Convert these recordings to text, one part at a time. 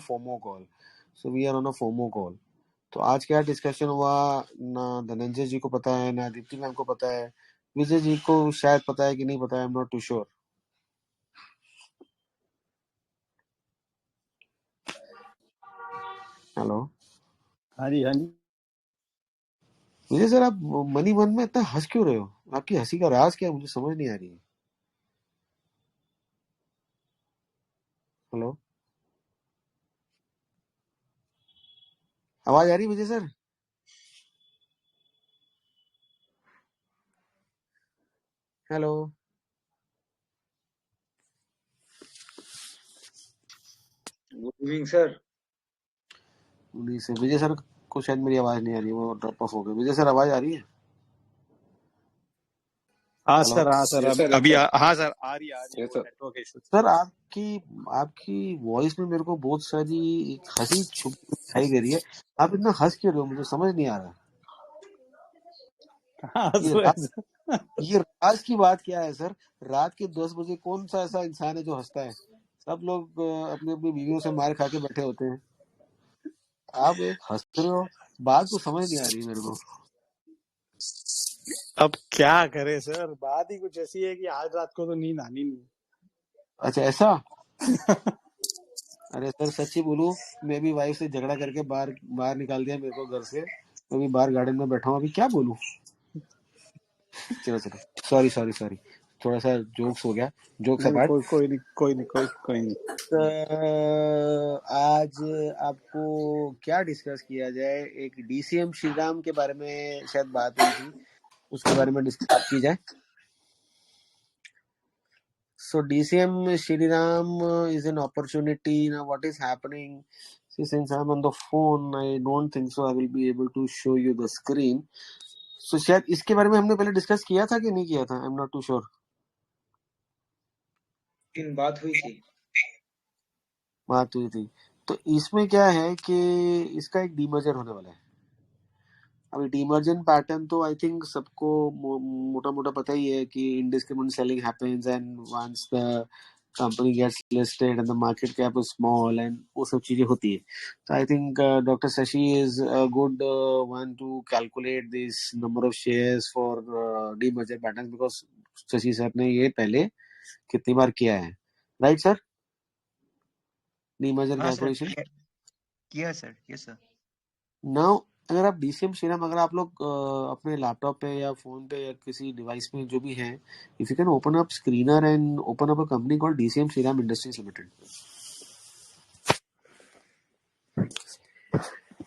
FOMO call. So we are on a FOMO call. तो आज क्या डिस्कशन हुआ ना धनंजय जी को पता है, ना दीप्ति मैम को पता है, विजय जी को शायद पता है कि नहीं पता है, I am not too sure. Hello हाँ जी, हाँ जी. विजय सर, आप मनी मन में इतना हंस क्यों रहे हो? आपकी हंसी का राज क्या है, मुझे समझ नहीं आ रही है. हेलो, आवाज आ रही है Vijay sir? Hello, good evening sir. Vijay sir को शायद मेरी आवाज नहीं आ रही है, वो ड्रॉप ऑफ हो गए. विजय सर आवाज आ रही है? हाँ हेलो सर, हाँ सर, Yes, sir, अभी yes, sir. हाँ सर, आ रही है Yes, वो sir. Network issue. सर, आपकी वॉइस में मेरे को बहुत सारी हंसी छुपी दिखाई दे रही है. आप इतना हंस क्यों रहे हो, मुझे समझ नहीं आ रहा. हाँ ये सर, रात ये राज की बात क्या है सर? रात के 10 बजे कौन सा ऐसा इंसान है जो हंसता है? सब लोग अपनी अपनी बीवियों से मार खा के बैठे होते हैं. आप एक हंस रहे हो, बात तो समझ नहीं आ रही मेरे को. अब क्या करे सर, बात ही कुछ ऐसी है कि आज रात को तो नींद आनी नहीं. अच्छा ऐसा? अरे सर सच्ची बोलूं, मैं भी वाइफ से झगड़ा करके बाहर निकाल दिया मेरे को घर से. मैं भी बाहर गार्डन में बैठा हूँ, अभी क्या बोलूं. चलो सॉरी, थोड़ा सा जोक्स हो गया. जोक्स नहीं, अपार्ट, कोई नहीं. आज आपको क्या डिस्कस किया जाए? एक DCM श्रीराम के बारे में शायद बात हुई थी, उसके बारे में डिस्कस की जाए. So DCM Shriram is an opportunity. Now what is happening? See, since I'm on the phone, I don't think so I will be able to show you the screen. So शायद इसके बारे में हमने पहले discuss किया था कि नहीं किया था, I am not too sure. इन बात हुई थी. बात हुई थी. तो इसमें क्या है कि इसका एक डीमर्जर होने वाला है. अभी डीमर्जन पैटर्न तो आई थिंक सबको मोटा मोटा पता ही है कि indiscriminate selling happens and once the company gets listed and the market cap is small and वो सब चीजें होती है. So I think Dr. Shashi is a good one to calculate this number of shares for demerger patterns because Shashi sir ने ये पहले कितनी बार किया है, राइट सर? डीमर्जर हाँ सर, कैलकुलेशन. किया सर. Yes sir. नाउ अगर आप DCM श्रीराम, अगर आप लोग अपने लैपटॉप पे या फोन पे या किसी डिवाइस में जो भी है, if you can open up screener and open up a company called DCM Shriram industries limited.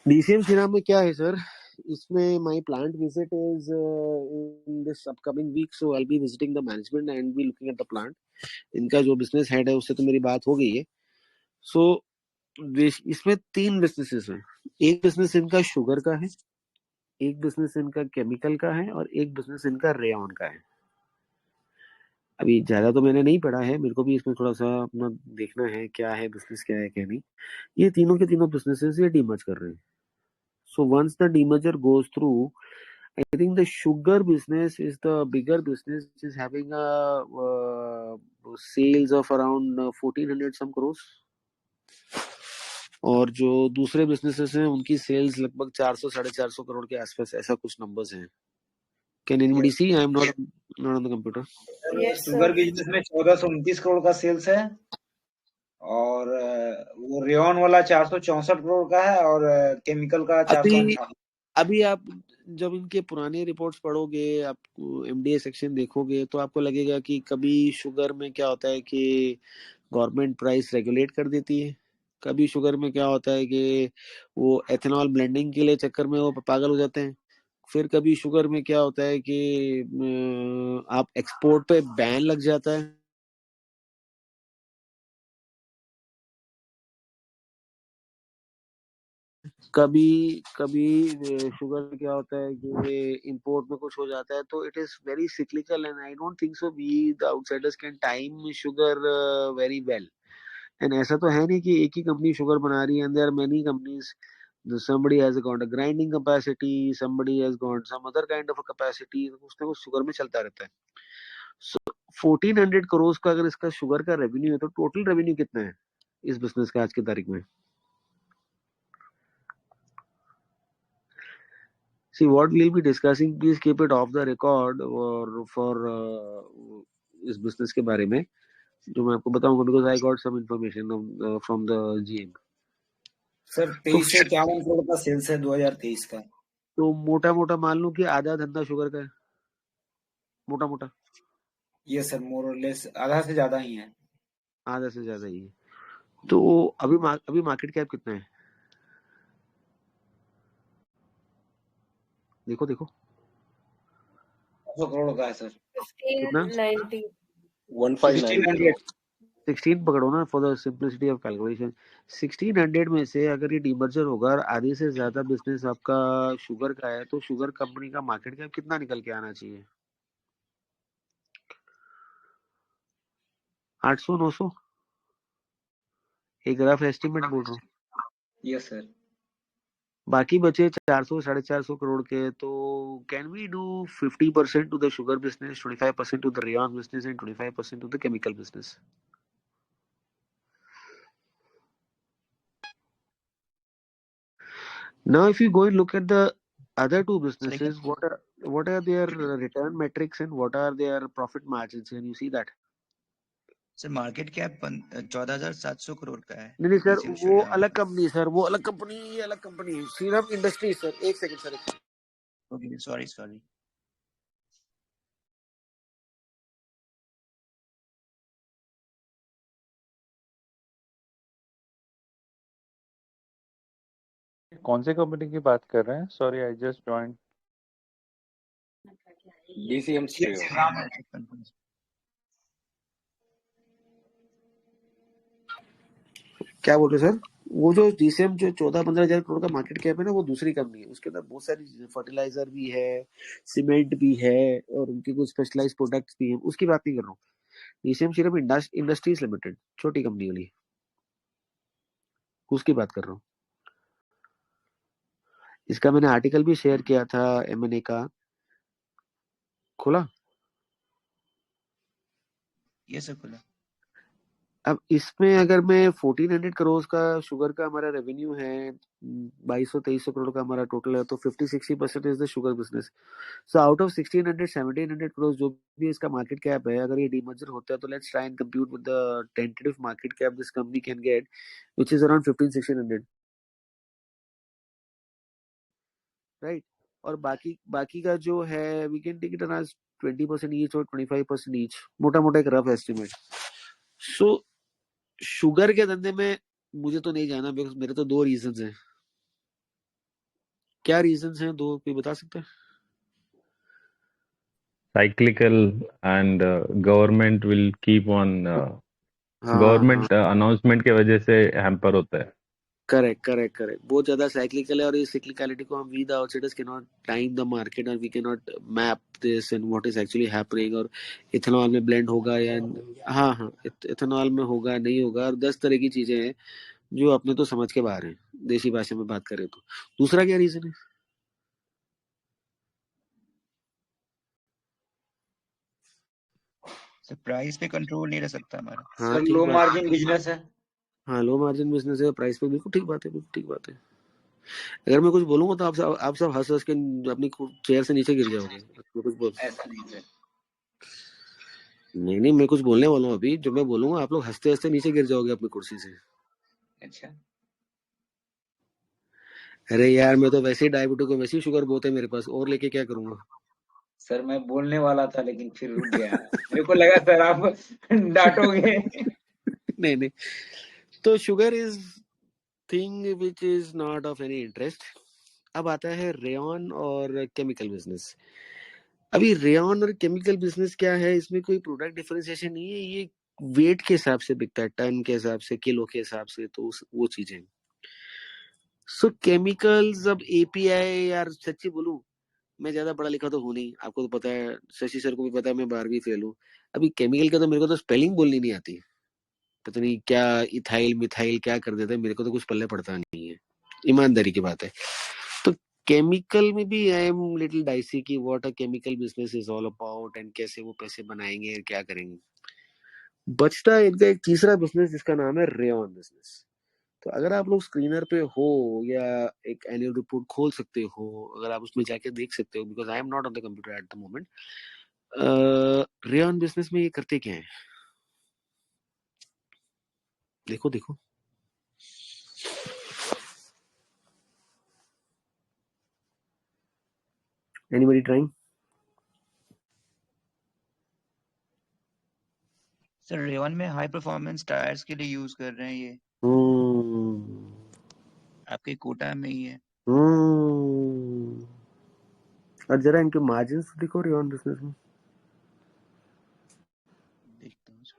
DCM Shriram में क्या है सर? इसमें my plant visit is in this upcoming week, so I will be visiting the management and be looking at the plant. इनका जो business head है उससे तो मेरी बात हो गई है. सो इसमें 3 बिजनेसेस हैं. एक बिजनेस इनका शुगर का है, एक बिजनेस इनका केमिकल का है और एक बिजनेस इनका रेयन का है. अभी ज्यादा तो मैंने नहीं पढ़ा है, मेरे को भी इसमें थोड़ा सा अपना देखना है क्या है बिजनेस, क्या है क्या नहीं. ये तीनों के तीनों बिजनेसेस ये डीमर्ज कर रहे हैं. So once the demerger goes through, I think the sugar business is the bigger business which is having a sales of around 1400 some crore. और जो दूसरे बिजनेसेस हैं उनकी सेल्स लगभग 400-450 करोड़ के आसपास, ऐसा कुछ नंबर्स हैं. Can anybody see? I am not on the computer. Sugar business में 1429 करोड़ का सेल्स है और वो रेयन वाला 464 करोड़ का है और केमिकल का 458. अभी आप जब इनके पुराने रिपोर्ट्स पढ़ोगे, आप MDA सेक्शन देखोगे, तो आपको लगेगा कि कभी शुगर में क्या होता है कि गवर्नमेंट प्राइस रेगुलेट कर देती है, कभी शुगर में क्या होता है कि वो एथेनॉल ब्लेंडिंग के लिए चक्कर में वो पागल हो जाते हैं, फिर कभी शुगर में क्या होता है कि आप एक्सपोर्ट पे बैन लग जाता है. कभी कभी शुगर क्या होता है कि इंपोर्ट में कुछ हो जाता है. तो it is very cyclical and I don't think so we the outsiders can time sugar very well. And ऐसा तो है नहीं कि एक ही कंपनी शुगर बना रही है, and there are many companies. somebody has got a grinding capacity, somebody has got some other kind of a capacity. कुछ ना कुछ शुगर में चलता रहता है. So 1400 करोड़ का अगर इसका शुगर का रेवेन्यू है, तो टोटल रेवेन्यू कितना है इस बिजनेस का आज की तारीख में? See what we'll be discussing, please keep it off the record or for इस business के बारे में जो मैं आपको बताऊंगा, because I got some information from the GM. Sir 23 से 51 करोड़ का सेल्स है 2023 का। तो मोटा मोटा मान लो कि आधा धंधा शुगर का है, मोटा मोटा। ये सर मोर और लेस आधा से ज्यादा ही है। आधा से ज्यादा ही है। तो अभी मार्केट कैप कितना है? देखो 100 करोड़ का है सर। कितना? 1590 1600 16 पकड़ो ना for the simplicity of calculation. 1600 में से अगर ये डीमर्जर होगा और आधे से ज्यादा बिजनेस आपका शुगर का है, तो शुगर कंपनी का मार्केट कैप कितना निकल के आना चाहिए? 800 900, एक रफ एस्टिमेट बोल रहा हूँ। Yes sir. बाकी बचे 400 450 करोड़ के। तो can we do 50% to the sugar business, 25% to the rayon business and 25% to the chemical business? Now, if you go and look at the other two businesses, what are their return metrics and what are their profit margins? Can you see that? Sir market cap 14,700 crore का है। नहीं sir, DCM वो श्रीराम अलग का। Company sir, वो अलग company, ये अलग कंपनी। श्रीराम इंडस्ट्री सर, एक सेकंड सर। Okay sorry. कौन से कंपनी की बात कर रहे हैं? Sorry I just joined. DCM Shriram. क्या बोल रहे सर? वो जो DCM जो 14-15 हजार करोड़ का मार्केट कैप है ना, वो दूसरी कंपनी है। उसके अंदर बहुत सारी चीजें, फर्टिलाइजर भी है, सीमेंट भी है और उनके कुछ स्पेशलाइज प्रोडक्ट्स भी हैं। उसकी बात नहीं कर रहा हूँ। DCM श्रीराम इंडस्ट्रीज लिमिटेड, छोटी कंपनी वाली, उसकी बात कर रहा हूँ। इसका मैंने आर्टिकल भी शेयर किया था M&A का, खोला? ये सर खुला। अब इसमें अगर मैं 1400 करोड़ का शुगर का हमारा रेवेन्यू है, 2200-2300 करोड़ का हमारा टोटल है, तो 50-60% is the sugar business. So out of 1600-1700 crore जो भी इसका मार्केट कैप है, अगर ये डीमर्जर होता है तो let's try and compute with the tentative market cap this company can get, which is around 15-1600, right? और बाकी का जो है we can take it as 20% each और 25% ईच, मोटा मोटा एक रफ एस्टिमेट। सो शुगर के धंधे में मुझे तो नहीं जाना, बिकॉज मेरे तो 2 रीजंस हैं। क्या रीजंस हैं 2, कोई बता सकता है? Cyclical and government will keep on government announcement के वजह से हैम्पर होता है। करेक्ट। बहुत ज्यादा साइक्लिकल है और इस साइक्लिकलिटी को हम we the outsiders can not time the market और we can not map this and what is actually happening. और इथेनॉल में ब्लेंड होगा या इथेनॉल में होगा नहीं होगा, और 10 तरह की चीजें हैं जो अपने तो समझ के बाहर हैं, देसी भाषा में बात करें तो। दूसरा क्या रीजन है? सर प्राइस पे कंट्रोल नहीं रह सकता हमारा। सर लो मार्जिन बिजनेस है। हाँ, लो मार्जिन बिजनेस है, प्राइस पे बिल्कुल ठीक बात है। अगर मैं कुछ बोलूंगा तो आप सब हंस के अपनी चेयर से नीचे गिर जाओगे। मैं कुछ बोल ऐसा नहीं सर। नहीं, मैं कुछ बोलने वाला हूँ अभी, जो मैं बोलूंगा आप लोग हंसते हंसते नीचे गिर जाओगे अपनी कुर्सी से। अच्छा। अरे यार, मैं तो वैसे ही डायबिटिक को, वैसे ही शुगर बहुत है मेरे पास, और लेके क्या करूंगा? सर मैं बोलने वाला था लेकिन फिर रुक गया। मेरे को लगा सर आप डांटोगे। नहीं, तो sugar is thing which is not of any interest. अब आता है रेयन और केमिकल बिजनेस। अभी रेयन और केमिकल बिजनेस क्या है, इसमें कोई प्रोडक्ट डिफरेंशिएशन नहीं है, ये वेट के हिसाब से बिकता है, टन के हिसाब से, किलो के हिसाब से, तो वो चीजें। सो केमिकल्स, अब API, यार सच्ची बोलूं, मैं ज्यादा पढ़ा लिखा तो हूं नहीं, आपको तो पता है, शशि सर को भी पता है मैं 12वीं फेल हूँ। अभी केमिकल का तो मेरे को तो स्पेलिंग बोलनी नहीं आती, पता नहीं क्या इथाइल मिथाइल क्या कर देते हैं, मेरे को तो कुछ पल्ले पड़ता नहीं है, ईमानदारी की बात है। तो केमिकल में भी आई एम लिटिल डाइसी की what a chemical business is all about and कैसे वो पैसे बनाएंगे, क्या करेंगे। बचता है इनका एक तीसरा बिजनेस जिसका नाम है रेयन बिजनेस। तो अगर आप लोग स्क्रीनर पे हो या एक एनुअल रिपोर्ट खोल सकते हो, अगर आप उसमें जाके देख सकते हो, because I am not on the computer at the moment, rayon business में ये करते क्या है, देखो देखो। Anybody trying? सर रेवन में हाई परफॉर्मेंस टायर्स के लिए यूज कर रहे हैं ये, आपके कोटा में ही है। और जरा इनके मार्जिन्स देखो रेयन बिजनेस में। देखता हूँ सर।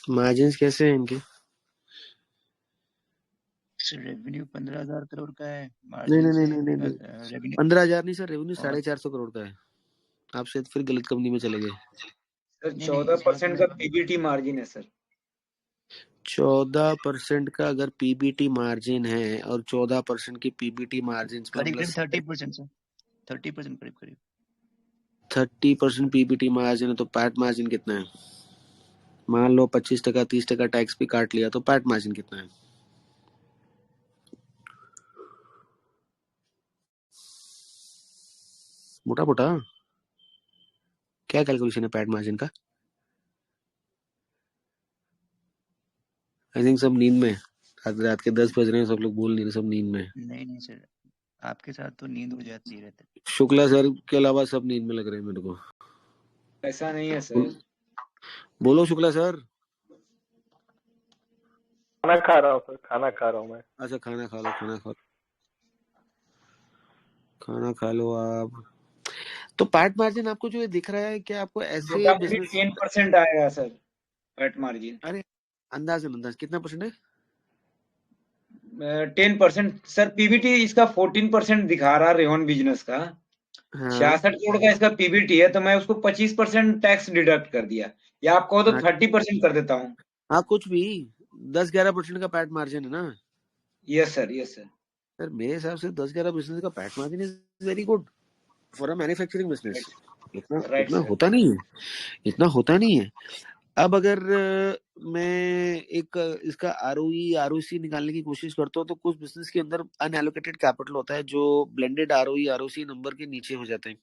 मार्जिन्स कैसे हैं इनके? सर रेवेन्यू 15,000 करोड़ का है, नहीं मार्जिन नहीं से नहीं नहीं नहीं, रेवेन्यू 15,000 नहीं सर, रेवेन्यू और 450 करोड़ का है। आप शायद फिर गलत कंपनी में चले गए। सर नहीं 14% का पीबीटी मार्जिन है सर। 14% का अगर पीबीटी मार्जिन है और 14% की पीबीटी मार्जिन करीब प्लस 30% सर, 30% करीब करीब 30% पीबीटी मार्जिन है, तो पैट मार्जिन कितना है? मान लो 25%, 30% टैक्स भी काट लिया, तो पैट मार्जिन कितना है? मोटा मोटा क्या कैलकुलेशन है पैट मार्जिन का? आई थिंक सब नींद में, रात के 10 बज रहे हैं, सब लोग बोल नहीं रहे, सब नींद में। नहीं सर, आपके साथ तो नींद हो जाती रहती। शुक्ला सर के अलावा सब नींद में लग रहे हैं मेरे को। ऐसा नहीं है सर। बोलो शुक्ला सर। खाना खा रहा हूँ सर, खाना खा रहा हूँ मैं। अच्छा खाना खा लो, खाना खा लो आप। तो पैट मार्जिन आपको जो ये दिख रहा है, क्या आपको ऐसे बिजनेस 10% आएगा सर पैट मार्जिन। अरे अंदाज कितना परसेंट है? 10% सर। पीबीटी इसका 14% दिखा रहा रेवन बिजनेस का। 66 करोड़ का इसका पीबीटी है, तो मैं उसको 25% टैक्स डिडक्ट कर दिया, या आप कहो तो 30% कर देता हूँ। हाँ कुछ भी 10-11% का पैट मार्जिन है ना? Yes sir, yes sir. Sir मेरे हिसाब से 10-11% का PAT margin is very good for a manufacturing business. इतना होता नहीं है, इतना होता नहीं है। अब अगर मैं एक इसका आरओई आरओसी निकालने की कोशिश करता हूँ, तो कुछ बिजनेस के अंदर अनएलोकेटेड कैपिटल होता है जो ब्लेंडेड आरओई आरओसी नंबर के नीचे हो जाते हैं।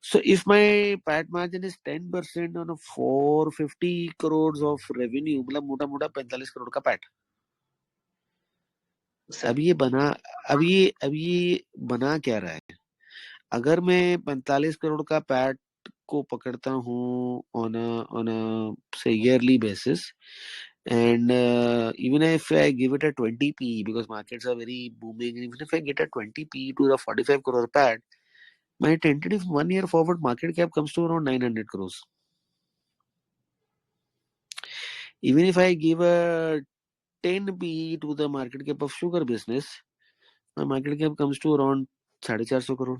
So if my PAT margin is 10% on a 450 crores of revenue, मतलब मोटा मोटा 45 करोड़ का पैट। अब ये बना क्या रहा है? अगर मैं 45 करोड़ का पैट को पकड़ता हूँ on a say yearly basis, and even if I give it a 20 PE, because markets are very booming, even if I get a 20 PE to the 45 crore PAT, my tentative 1 year forward market cap comes to around 900 crores. Even if I give a 10 PE to the market cap of sugar business, my market cap comes to around 450 crore.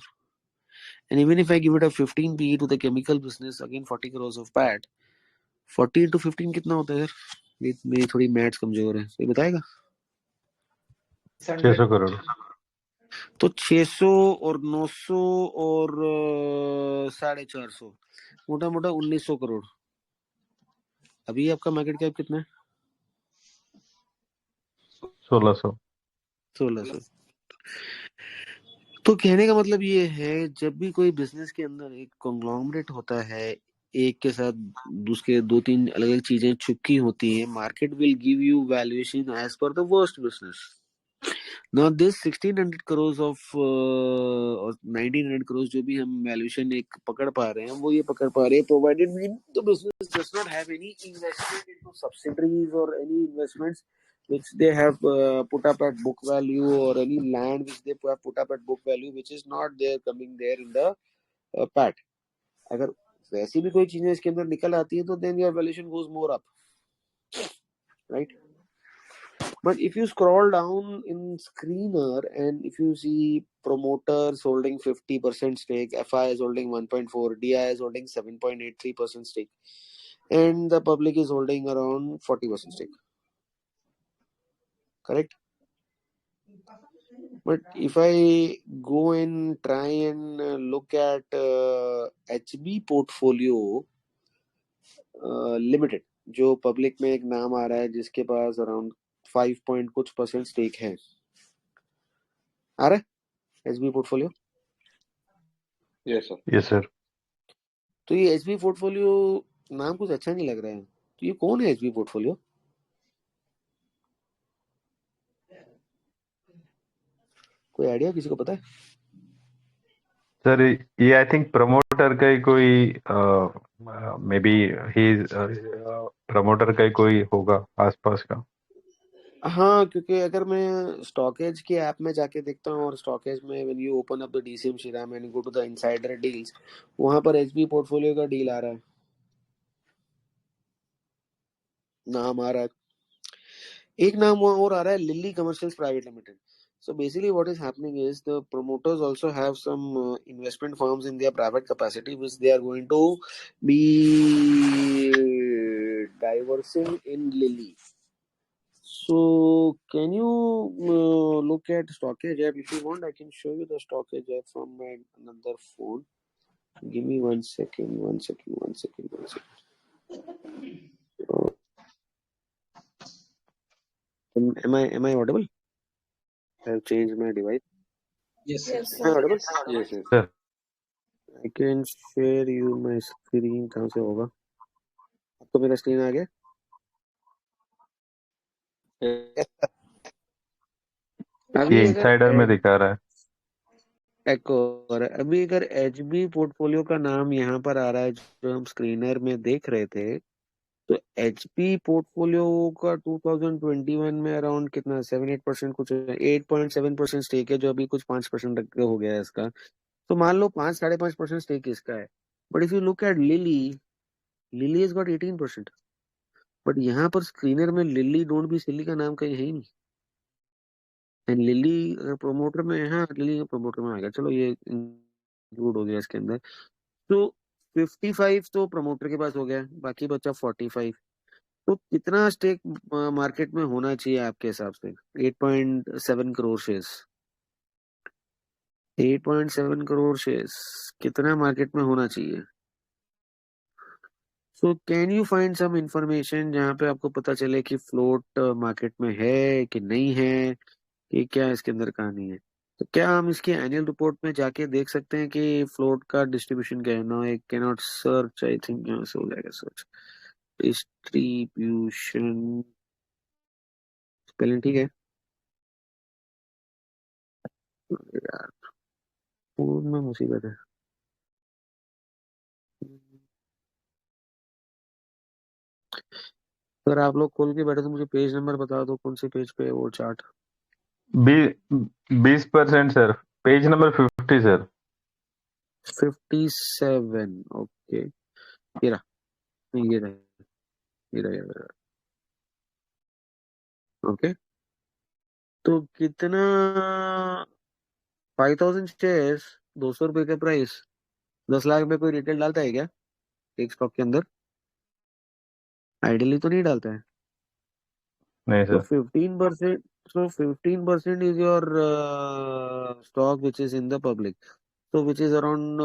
And even if I give it a 15 PE to the chemical business, again 40 crores of PAT. 40 into 15 कितना होता है यार? मेरी थोड़ी maths कमजोर है, कोई बताएगा? 600 करोड़। तो 600 और 900 और 450, मोटा मोटा 1900 करोड़। अभी आपका मार्केट कैप कितना है? 1600। तो कहने का मतलब ये है, जब भी कोई बिजनेस के अंदर एक कॉन्ग्लोमरेट होता है, एक के साथ दूसरे 2-3 अलग अलग चीजें छुपी होती हैं, market will give you valuation as per the worst business. Now this 1600 crores of और 1900 crores जो भी हम वैल्यूएशन एक पकड़ पा रहे हैं, वो ये पकड़ पा रहे हैं provided the business does not have any investment into subsidiaries or any investments which they have put up at book value, or any land which they have put up at book value which is not there coming there in the PAT. अगर वैसी भी कोई चीजें इसके अंदर निकल आती है, तो then your valuation goes more up, right? But if you scroll down in screener and if you see promoters holding 50% stake, FI is holding 1.4, DI is holding 7.83% stake, and the public is holding around 40% stake. Correct? But if I go and try and look at HB portfolio limited, जो public में एक नाम आ रहा है जिसके पास around 5 point कुछ percent stake है, आ रहा है HB portfolio. Yes, sir. Yes, sir. तो ये एचबी पोर्टफोलियो नाम कुछ अच्छा नहीं लग रहा है, तो ये कौन है एचबी पोर्टफोलियो? कोई आइडिया, किसी को पता है? सर ये आई थिंक प्रमोटर का ही कोई मे बी ही प्रमोटर का ही कोई होगा आसपास का। हाँ, क्योंकि अगर मैं स्टॉकेज के ऐप में जाके देखता हूँ और स्टॉकेज में when you open up the DCM Shriram and go to the insider deals, वहां पर एचबी पोर्टफोलियो का डील आ रहा है, नाम आ रहा है। एक नाम वहाँ और आ रहा है, lily commercials private limited. So basically what is happening is the promoters also have some investment firms in their private capacity which they are going to be diversing in Lilly. So can you look at Stockage app? If you want, I can show you the Stockage app from my another phone. Give me 1 second. Am I audible? I've changed my device. Yes, sir. Am I audible? Yes, yes. Sir I can share you my screen. कहाँ से होगा? आपको मेरा screen आ गया? अभी ये अगर insider में दिखा रहा है। एक और अभी अगर एचबी पोर्टफोलियो का नाम यहाँ पर आ रहा है जो हम स्क्रीनर में देख रहे थे, तो एचपी पोर्टफोलियो का 2021 में अराउंड कितना 7-8% कुछ 8.7% स्टेक है, जो अभी कुछ 5% हो गया है इसका। तो मान लो 5-5.5% स्टेक इसका है। But if you look at lily is got 18%। But यहाँ पर स्क्रीनर में लिली डोंट बी सिली का नाम कहीं है ही नहीं। एंड लिली प्रोमोटर में, हाँ लिली प्रोमोटर में आ गया, चलो ये इंक्लूड हो गया इसके अंदर। तो 55 तो प्रमोटर के पास हो गया, बाकी बचा 45। तो कितना स्टेक मार्केट में होना चाहिए आपके हिसाब से? 8.7 करोड़ शेयर्स। 8.7 करोड़ शेयर्स कितना मार्केट में होना चाहिए? So can you find some information जहाँ पे आपको पता चले कि फ्लोट मार्केट में है कि नहीं है, कि क्या इसके अंदर कहानी है? तो क्या हम इसकी एनुअल रिपोर्ट में जाके देख सकते हैं कि फ्लोट का डिस्ट्रीब्यूशन क्या है? No, I can not search, I think यहाँ से हो जाएगा सर्च। डिस्ट्रीब्यूशन स्पेलिंग ठीक है यार, फोन में मुसीबत है। अगर आप लोग खोल के बैठे तो मुझे पेज नंबर बता दो, कौन से पेज पे है वो chart? 20% sir, page number 50 sir. 57। Okay, ये रहा, ये रहा, ये रहा, ये रहा। ओके, तो कितना 5000 शेयर्स, 200 रुपए का प्राइस, 10 लाख में कोई रिटेल डालता है क्या एक स्टॉक के अंदर? आइडियली तो नहीं डालता है। नहीं तो sir. 15%, so 15% is your stock which is in the public, so which is around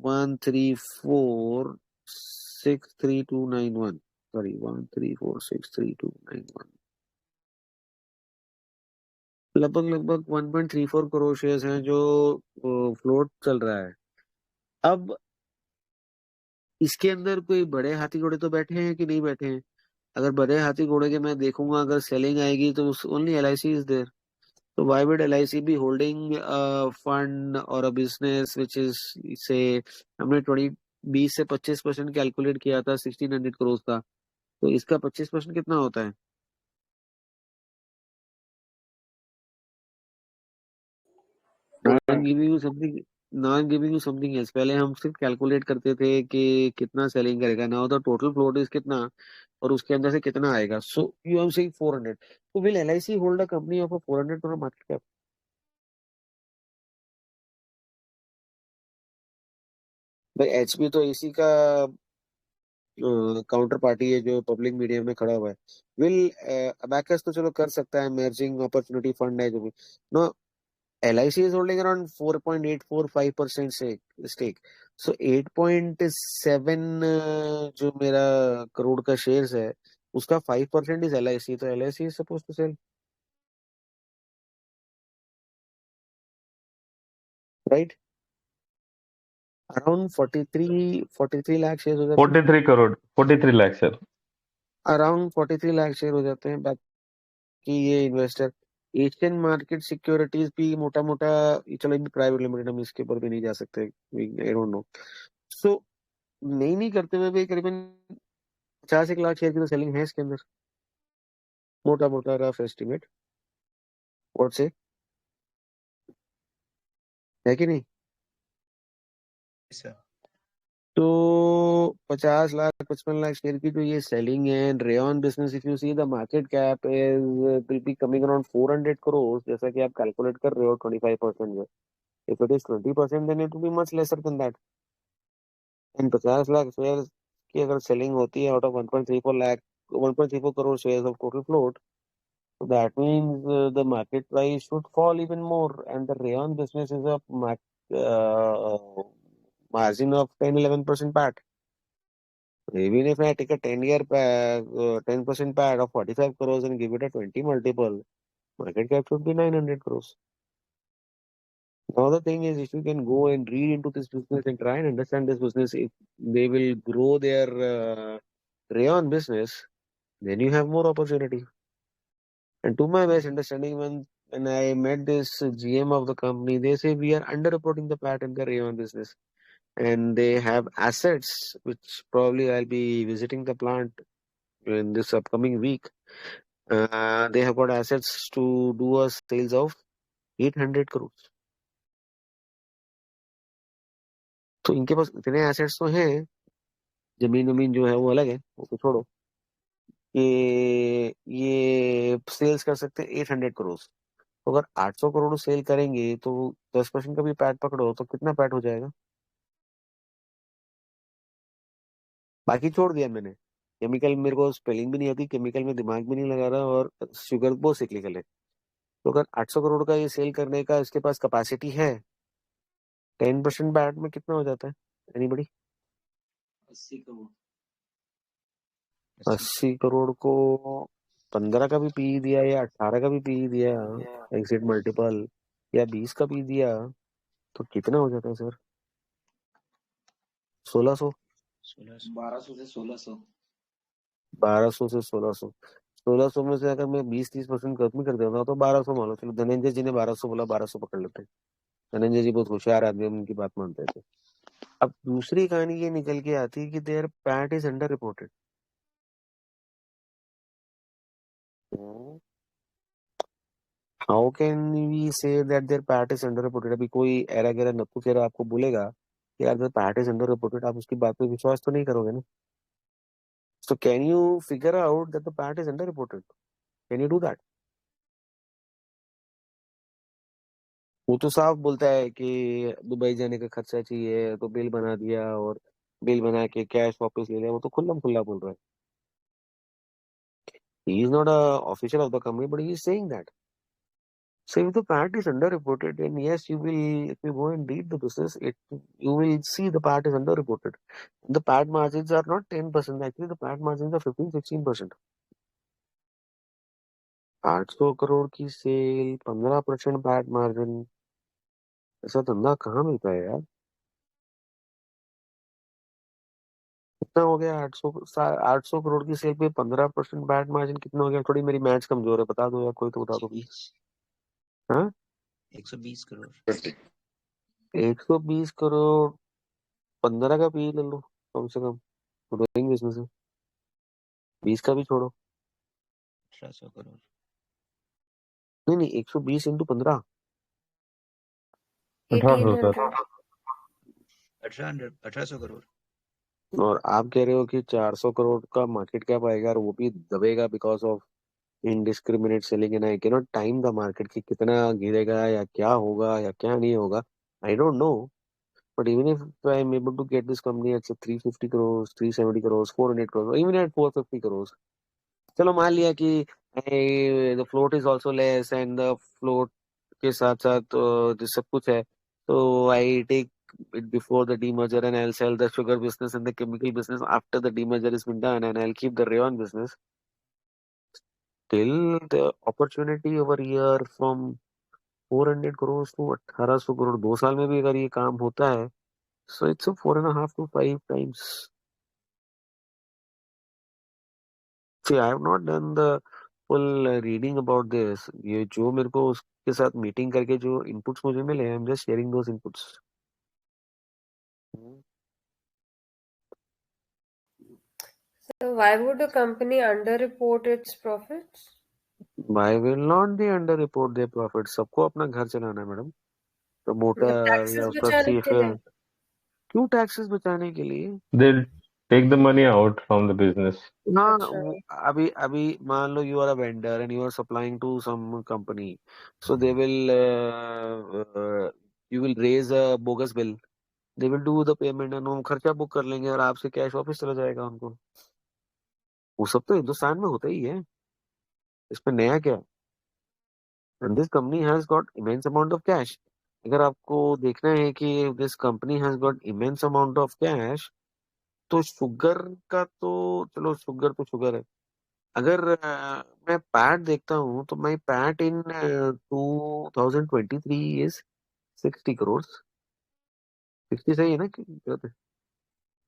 134,63291, sorry 134,63291, लगभग 1.34 करोड़ शेयर्स हैं जो फ्लोट चल रहा है। अब इसके अंदर कोई बड़े हाथी घोड़े तो बैठे हैं कि नहीं बैठे हैं? अगर बड़े हाथी घोड़े के मैं देखूंगा, अगर सेलिंग आएगी तो only LIC is there. So why would LIC be holding a fund or a business which is, say, हमने 20 से 25% कैलकुलेट किया था 1600 करोड़ का, तो इसका 25% कितना होता है? I can give you something now I am giving you something else. पहले हम सिर्फ कैलकुलेट करते थे कि कितना सेलिंग करेगा, now the total float is कितना और उसके अंदर से कितना आएगा। So you are saying 400। तो will LIC hold a company of a 400 crore market cap? भाई एचपी तो इसी का काउंटर पार्टी है जो पब्लिक मीडिया में खड़ा हुआ है। विल अबैकस तो चलो कर सकता है, इमर्जिंग अपॉर्चुनिटी फंड है जो भी। No, LIC is holding around 4.845% stake. So 8.7 जो मेरा करोड़ का शेयर्स है उसका 5% इज LIC, तो LIC is supposed to sell, right? Around 43 lakh share हो जाते हैं। 43 crore, 43 lakh sir. Around 43 lakh share हो जाते हैं। बाकी ये इन्वेस्टर एशियन मार्केट सिक्योरिटीज भी मोटा मोटा, चलो इनकी प्राइवेट लिमिटेड, हम इसके ऊपर भी नहीं जा सकते, आई डोंट नो। सो नहीं करते हुए भी करीबन 50 लाख शेयर की तो सेलिंग है इसके अंदर, मोटा मोटा रफ एस्टिमेट। व्हाट से, है कि नहीं? सर तो 50 लाख 55 लाख शेयर की जो ये सेलिंग है, rayon business, if you see the market cap is will be coming around 400 crore, जैसा कि आप कैलकुलेट कर रहे हो 25% में। If it is 20% then it will be much lesser than that. And 50 lakh share की अगर सेलिंग होती है out of 1.34 lakh 1.34 crore share of total float, so that means the market price should fall even more, and the rayon business is a margin of 10-11% PAT. Even if I take a 10-year 10% PAT of 45 crores and give it a 20 multiple, market cap should be 900 crores. Now the thing is, if you can go and read into this business and try and understand this business, if they will grow their rayon business, then you have more opportunity. And to my best understanding, when I met this GM of the company, they say we are underreporting the PAT in the rayon business, and they have assets which probably I'll be visiting the plant in this upcoming week. They have got assets to do a sales of 800 crores. तो इनके पास इतने assets तो हैं, जमीन वमीन जो है वो अलग है, वो तो छोड़ो, ये सेल्स कर सकते हैं 800 करोड़। तो अगर 800 करोड़ सेल करेंगे तो 10% का भी पैट पकड़ो तो कितना पैट हो जाएगा? बाकी छोड़ दिया मैंने। केमिकल मेरे को स्पेलिंग भी नहीं आती, केमिकल में दिमाग भी नहीं लगा रहा, और शुगर बहुत सिक्लिकल है। तो अगर 800 करोड़ का ये सेल करने का इसके पास कैपेसिटी है, 10% पैट में कितना हो जाता है? एनीबडी? 80 करोड़। 80 करोड़ को 15 का भी पी दिया या 18 का भी पी दिया एग्जिट मल्टीपल, या 20 का पी दिया, तो कितना हो जाता है सर? 1600। 1200 से 1600। 1200 से 1600। 1600 में से अगर मैं 20-30% कमी कर देता हूँ तो 1200 मान लो। चलो धनंजय जी ने 1200 बोला, 1200 पकड़ लेते हैं। धनंजय जी बहुत होशियार आदमी, हम उनकी बात मानते थे। अब दूसरी कहानी ये निकल के आती है कि their PAT is under reported. How can we say that their PAT is under reported? अभी कोई एरा गैरा नप्पू चेहरा आपको बोलेगा कि यार their PAT is under reported, आप उसकी बात पे विश्वास तो नहीं करोगे ना। So can you figure out that the PAT is under reported? Can you do that? वो तो साफ बोलता है कि दुबई जाने का खर्चा चाहिए तो बिल बना दिया, और बिल बना के कैश वापस ले लिया। वो तो खुल्लम खुल्ला बोल रहा है। He is not a official of the company, but he is saying that. So if the PAT is underreported, then yes, you will, if you go and read the business, you will see the PAT is underreported. The PAT margins are not 10%, actually the PAT margins are 15-16%. 800 crore की cell, 15% PAT margin, ऐसा धंधा कहाँ मिलता है यार? कितना हो गया? 800 करोड़ की सेल पे 15% पैट मार्जिन कितना हो गया? थोड़ी मेरी मैथ्स कमजोर है, बता दो या कोई तो बता दो प्लीज। हाँ, 120 करोड़। 120 करोड़ 15 का पी ले लो कम से कम, डूइंग बिजनेस है। 20 का भी छोड़ो। 1800 करोड़। नहीं 120 इंटू 15, 1800 सर। 1800 करोड़। और आप कह रहे हो कि 400 करोड़ का मार्केट कैप आएगा और वो भी दबेगा because of indiscriminate selling, and I can not time the market कि कितना गिरेगा या क्या होगा या क्या नहीं होगा. I don't know. But even if I am able to get this company at 350 crore, 370 crore, 400 crore, even at 450 crore, चलो मान लिया कि the float is also less and the float के साथ साथ जो सब कुछ है, तो I take it before the demerger and I'll sell the sugar business and the chemical business after the demerger has been done, and I'll keep the rayon business. Till the opportunity over here from 400 crores to 1800 crore 2 साल में भी अगर ये काम होता है, so it's a 4.5 to 5 times. See, I have not done the full reading about this. ये जो मेरे को उसके साथ मीटिंग करके जो इनपुट्स मुझे मिले, I'm just sharing those inputs. So why would a company underreport its profits? Why will not they underreport their profits? सबको अपना घर चलाना है मैडम. प्रमोटर टैक्सेस या उसका बचाने सीफ, के लिए. क्यों टैक्सेस बचाने के लिए? They'll take the money out from the business. हाँ, अच्छा. अभी अभी मान लो you are a vendor and you are supplying to some company, so they will you will raise a bogus bill, they will do the payment and वो खर्चा book कर लेंगे और आपसे कैश वापस चला जाएगा उनको. वो सब तो हिंदुस्तान में होता ही है, इसमें नया क्या है? And this company has got immense amount of cash. अगर आपको देखना है कि this company has got immense amount of cash, तो शुगर का तो चलो, शुगर तो शुगर है. अगर मैं पैट देखता हूँ तो माई पैट इन 2023 इज 60 करोड़. 60 सही है ना कि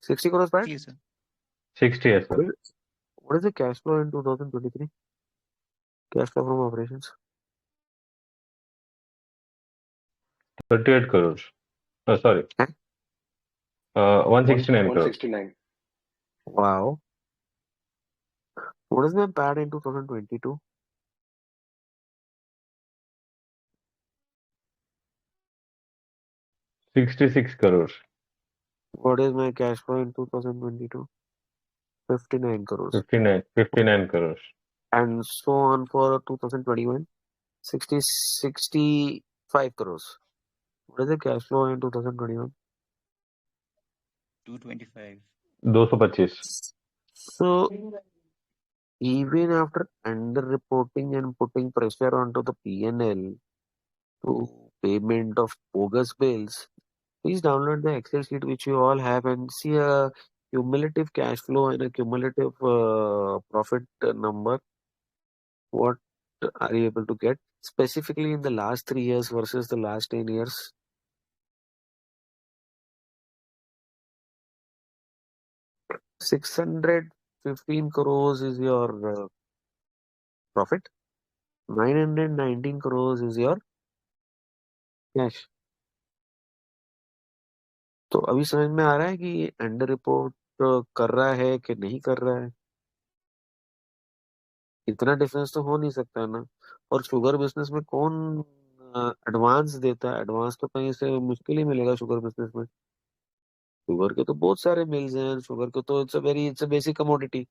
60 करोड़ पैट? ठीक है sir. 60, yes, sir. What is the cash flow in 2023? Cash flow from operations? 38 crores. Oh, sorry. Huh? 169 crores. 169. Wow. What is the PAT in 2022? ₹66 crores. What is my cash flow in 2022? 59 crores. 59 crores. And so on for 2021? 65 crores. What is the cash flow in 2021? 225. 225. So even after underreporting and putting pressure onto the P&L to payment of bogus bills, please download the Excel sheet which you all have and see a cumulative cash flow and a cumulative profit number. What are you able to get specifically in the last 3 years versus the last 10 years? $615 crores is your profit. 919 crores is your cash. तो अभी समझ में आ रहा है कि ये under report कर रहा है कि नहीं कर रहा है? इतना डिफरेंस तो हो नहीं सकता ना. और शुगर बिजनेस में कौन एडवांस देता है? एडवांस तो कहीं से मुश्किल ही मिलेगा शुगर बिजनेस में. शुगर के तो बहुत सारे मिल्स हैं, शुगर के तो इट्स अ बेसिक कमोडिटी.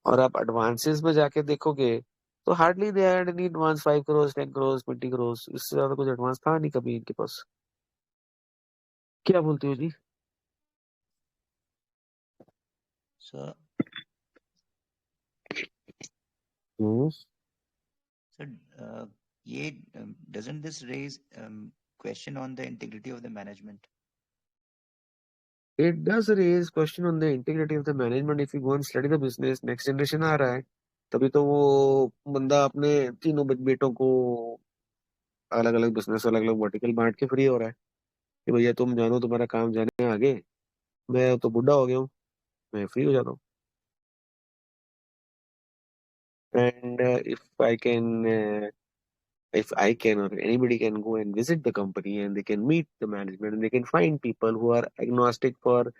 और आप एडवांसेस में जाके देखोगे तो hardly they had any advance. 5 crore, 10 crore, 20 crore, इससे ज्यादा कुछ एडवांस था नहीं कभी इनके पास. क्या बोलते हो जी? सर हम्म. सर ये doesn't this raise question on the integrity of the management? It does raise question on the integrity of the management if you go and study the business. Next generation आ रहा है, तभी तो वो बंदा अपने तीनों बेटों को अलग अलग बिजनेस, अलग अलग वर्टिकल बांट के फ्री हो रहा है कि भैया तुम जानो, तुम्हारा काम जाने आगे, मैं तो बुढ़ा हो गया हूँ, मैं फ्री हो जाता हूँ. And if I can or anybody can go and visit the company and they can meet the management and they can find people who are agnostic for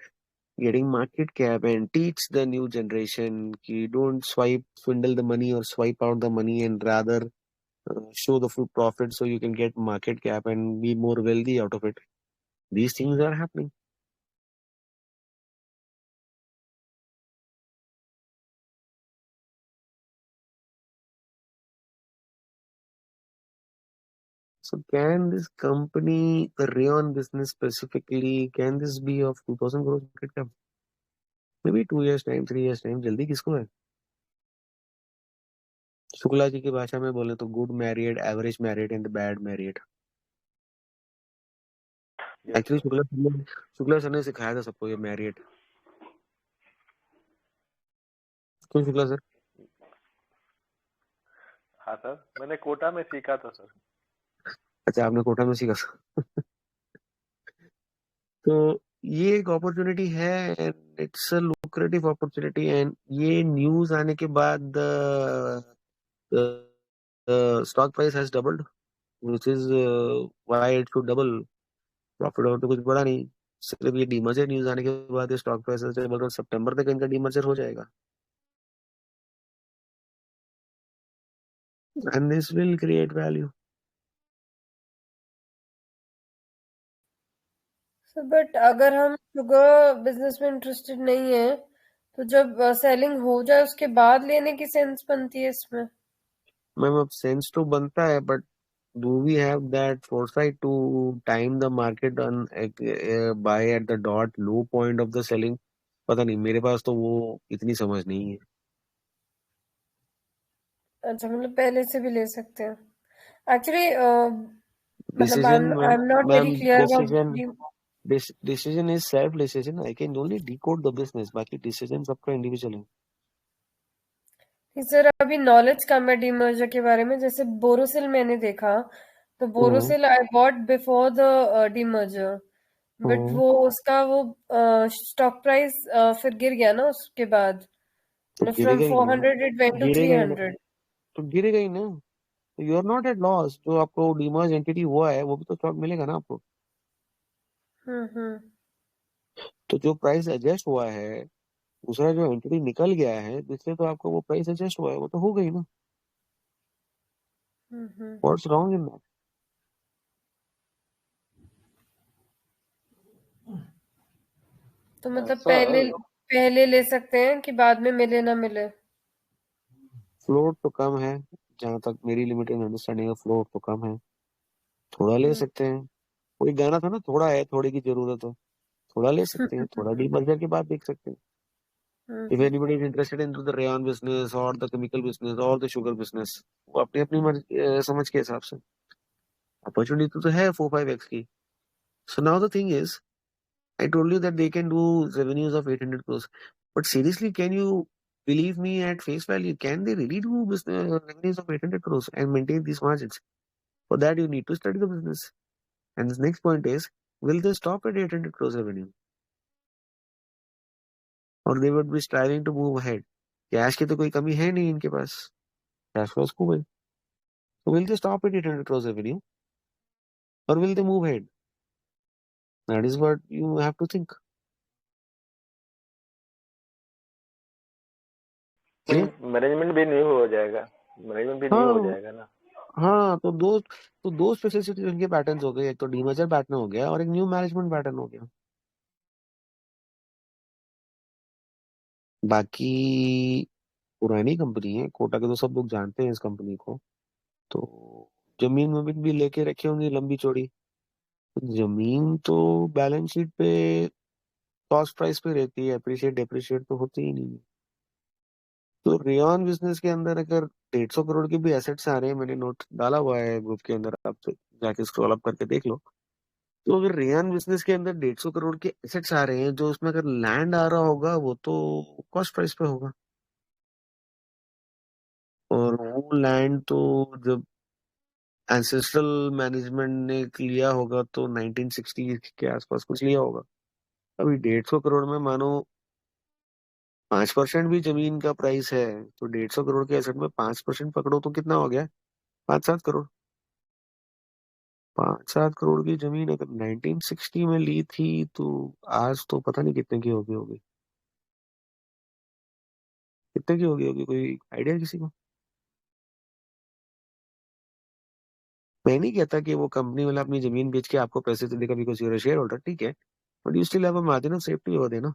getting market cap and teach the new generation ki don't swindle the money or swipe out the money and rather show the full profit so you can get market cap and be more wealthy out of it. These things are happening. So can this company, the Rayon business specifically, can this be of 2000 crores market cap? Maybe 2 years time, 3 years time. जल्दी किसको है? शुक्ला जी की भाषा में बोले तो good married, average married and bad married. Yes, actually sir. Shukla sir ने सिखाया था सबको ये मैरिड. क्यों शुक्ला सर? हाँ सर, मैंने कोटा में सीखा था सर. अच्छा, आपने कोटा में सीखा. तो ये एक अपॉर्चुनिटी है and it's a lucrative opportunity. And ये न्यूज आने के बाद stock price has doubled, which is why it should double. Profit और तो कुछ बड़ा नहीं, सिर्फ ये डीमर्जर न्यूज आने के बाद स्टॉक प्राइस हैज डबल्ड और सितंबर तक इनका डीमर्जर हो जाएगा. And this will create value. But अगर हम शुगर बिजनेस में इंटरेस्टेड नहीं है तो जब सेलिंग हो जाए उसके बाद लेने की सेंस बनती है इसमें. मैम अब सेंस तो बनता है, but do we have that foresight to time the market on buy at the dot low point of the selling? पता नहीं, मेरे पास तो वो इतनी समझ नहीं है. अच्छा, मतलब पहले से भी ले सकते हैं. एक्चुअली मतलब Decision, I am not very ma'am, clear decision, about. decision is self decision. I can only decode the business. बाकी decision सबका इंडिविजुअल है. सर अभी नॉलेज कम है डीमर्जर के बारे में. जैसे बोरोसिल मैंने देखा तो Borosil I bought before the demerger, but वो उसका वो स्टॉक प्राइस फिर गिर गया ना उसके बाद. तो फ्रॉम गिरेगा ही ना, 400 इट वेंट टू गिरेगा ही ना, 300. तो गिरेगा ही ना. You are not at loss. जो आपको डीमर्ज एंटिटी हुआ है वो भी तो स्टॉक मिलेगा ना आपको. हम्म. तो जो प्राइस एडजस्ट हुआ है, दूसरा जो एंटिटी निकल गया है जिससे तो आपको वो प्राइस एडजस्ट हुआ है, वो तो हो गई ना. What's wrong in that? तो मतलब सर, पहले ले सकते हैं कि बाद में मिले ना मिले. फ्लोट तो कम है, जहां तक मेरी लिमिटेड अंडरस्टैंडिंग है. फ्लोट तो कम है, थोड़ा ले सकते हैं. कोई गाना था ना, थोड़ा है थोड़े की जरूरत है. थोड़ा ले सकते हैं, थोड़ा डीमर्जर के बाद देख सकते हैं. If anybody is interested in to the rayon business और द केमिकल बिजनेस और द शुगर बिजनेस, वो अपनी अपनी समझ के हिसाब से. अपॉर्चुनिटी तो है 4-5x की. So now the thing is, I told you that they can do revenues of 800 crores. But seriously, can you believe me at face value? Can they really do revenues of 800 crores and maintain these margins? For that, you need to study the business. And this next point is, will they stop at 800 crores revenue? Or they would be striving to move ahead? Cash की तो कोई कमी है नहीं इनके पास. Cash flows खूब है. So will they stop at 800 crores revenue? Or will they move ahead? That is what you have to think. Clear? Management भी न्यू हो जाएगा. मैनेजमेंट भी न्यू हो हाँ जाएगा ना. हाँ, तो दो स्पेसिफिसिटी उनके पैटर्न्स हो गए. एक तो डीमर्जर पैटर्न हो गया और एक न्यू मैनेजमेंट पैटर्न हो गया. बाकी पुरानी कंपनी है कोटा के, तो सब लोग जानते हैं इस कंपनी को. तो जमीन वमीन भी लेके रखे होंगे लंबी चौड़ी. जमीन तो बैलेंस शीट पे कॉस्ट प्राइस पे रहती है, अप्रिशिएट डेप्रिशिएट तो होती ही नहीं है. तो रेयन बिजनेस के अंदर अगर 150 करोड़ के भी एसेट्स आ रहे हैं, मैंने नोट डाला हुआ है ग्रुप के अंदर, आप जाके स्क्रॉल अप करके देख लो. तो अगर रेयान बिजनेस के अंदर 150 करोड़ के एसेट्स आ रहे हैं, जो उसमें अगर लैंड आ रहा होगा वो तो कॉस्ट प्राइस पे होगा. और वो लैंड तो जब एंसेस्ट्रल मैनेजमेंट ने लिया होगा तो 1960 के आसपास कुछ लिया होगा. अभी 150 करोड़ में मानो 5% भी जमीन का प्राइस है, तो 150 करोड़ के एसेट में 5% पकड़ो तो कितना हो गया? 5-7 करोड़. 5-7 करोड़ की जमीन अगर 1960 में ली थी तो आज तो पता नहीं कितने की होगी. कितने की होगी कोई आइडिया किसी को? मैं नहीं कहता कि वो कंपनी वाला अपनी जमीन बेच के आपको पैसे तो देगा बिकॉज यूर शेयर होल्डर, ठीक है, but you still have a margin of safety over there ना।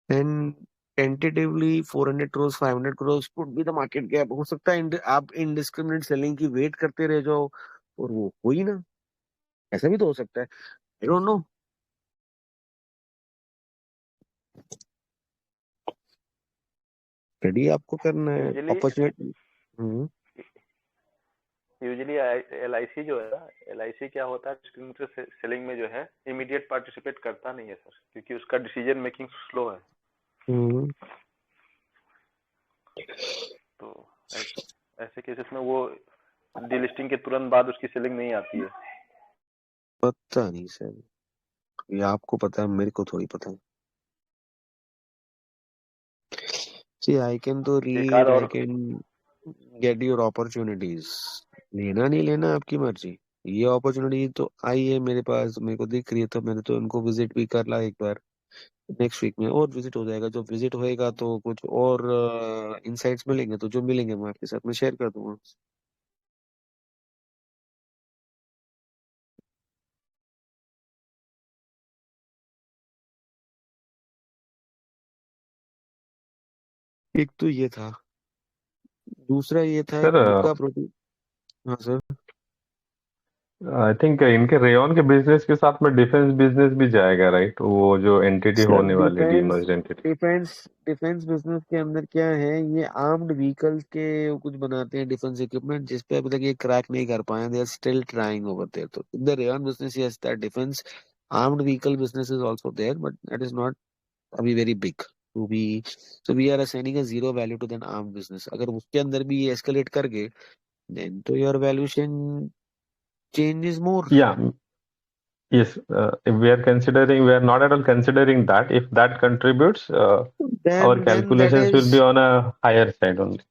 And tentatively 400 crores 500 crores could be the market gap। हो सकता है आप इनडिस्क्रिमिनेट सेलिंग की वेट करते रह जाओ और वो हुई ना, ऐसा भी तो हो सकता है, आई डोंट नो। स्टडी आपको करना है, यूजुअली अपॉर्चुनिटी। यूजुअली LIC जो है ना, LIC क्या होता है सेलिंग में जो है इमीडिएट पार्टिसिपेट करता नहीं है सर, क्योंकि उसका डिसीजन मेकिंग स्लो है। तो ऐसे केसेस में वो डीलिस्टिंग के तुरंत बाद उसकी सेलिंग नहीं आती है। पता नहीं सर, ये आपको पता है, मेरे को थोड़ी पता है। See, I can तो एक read, आध I और can get your opportunities। लेना नहीं लेना आपकी मर्जी। ये अपॉर्चुनिटी तो आई है मेरे पास, मेरे को दिख रही है, तो मैंने तो इनको विजिट भी कर ला एक बार। नेक्स्ट वीक में और विजिट हो जाएगा। जो विजिट होएगा तो कुछ और इनसाइट्स मिलेंगे, तो जो मिलेंगे मैं आपके साथ में शेयर कर दूंगा। एक तो ये था, दूसरा ये था सर मुक्का प्रोटीन। हाँ सर। आई थिंक इनके रेयन के बिजनेस के साथ में डिफेंस बिजनेस भी जाएगा, राइट? वो जो एंटिटी सर होने वाली है, defence demerge entity. Defence defence business के अंदर क्या है, ये आर्म्ड व्हीकल्स के कुछ बनाते हैं, डिफेंस इक्विपमेंट, जिस पे अभी तक ये क्रैक नहीं कर पाए। They are still trying over there. तो the rayon business, yes, that defence armed vehicle business is also there, but that is not अभी very big to be. So we are assigning a zero value to then armed business. अगर उसके अंदर भी ये escalate कर गए, then तो your valuation changes more. Yeah, yes. If we are considering, we are not at all considering that. If that contributes, our Then that calculations will be is, on a higher side only.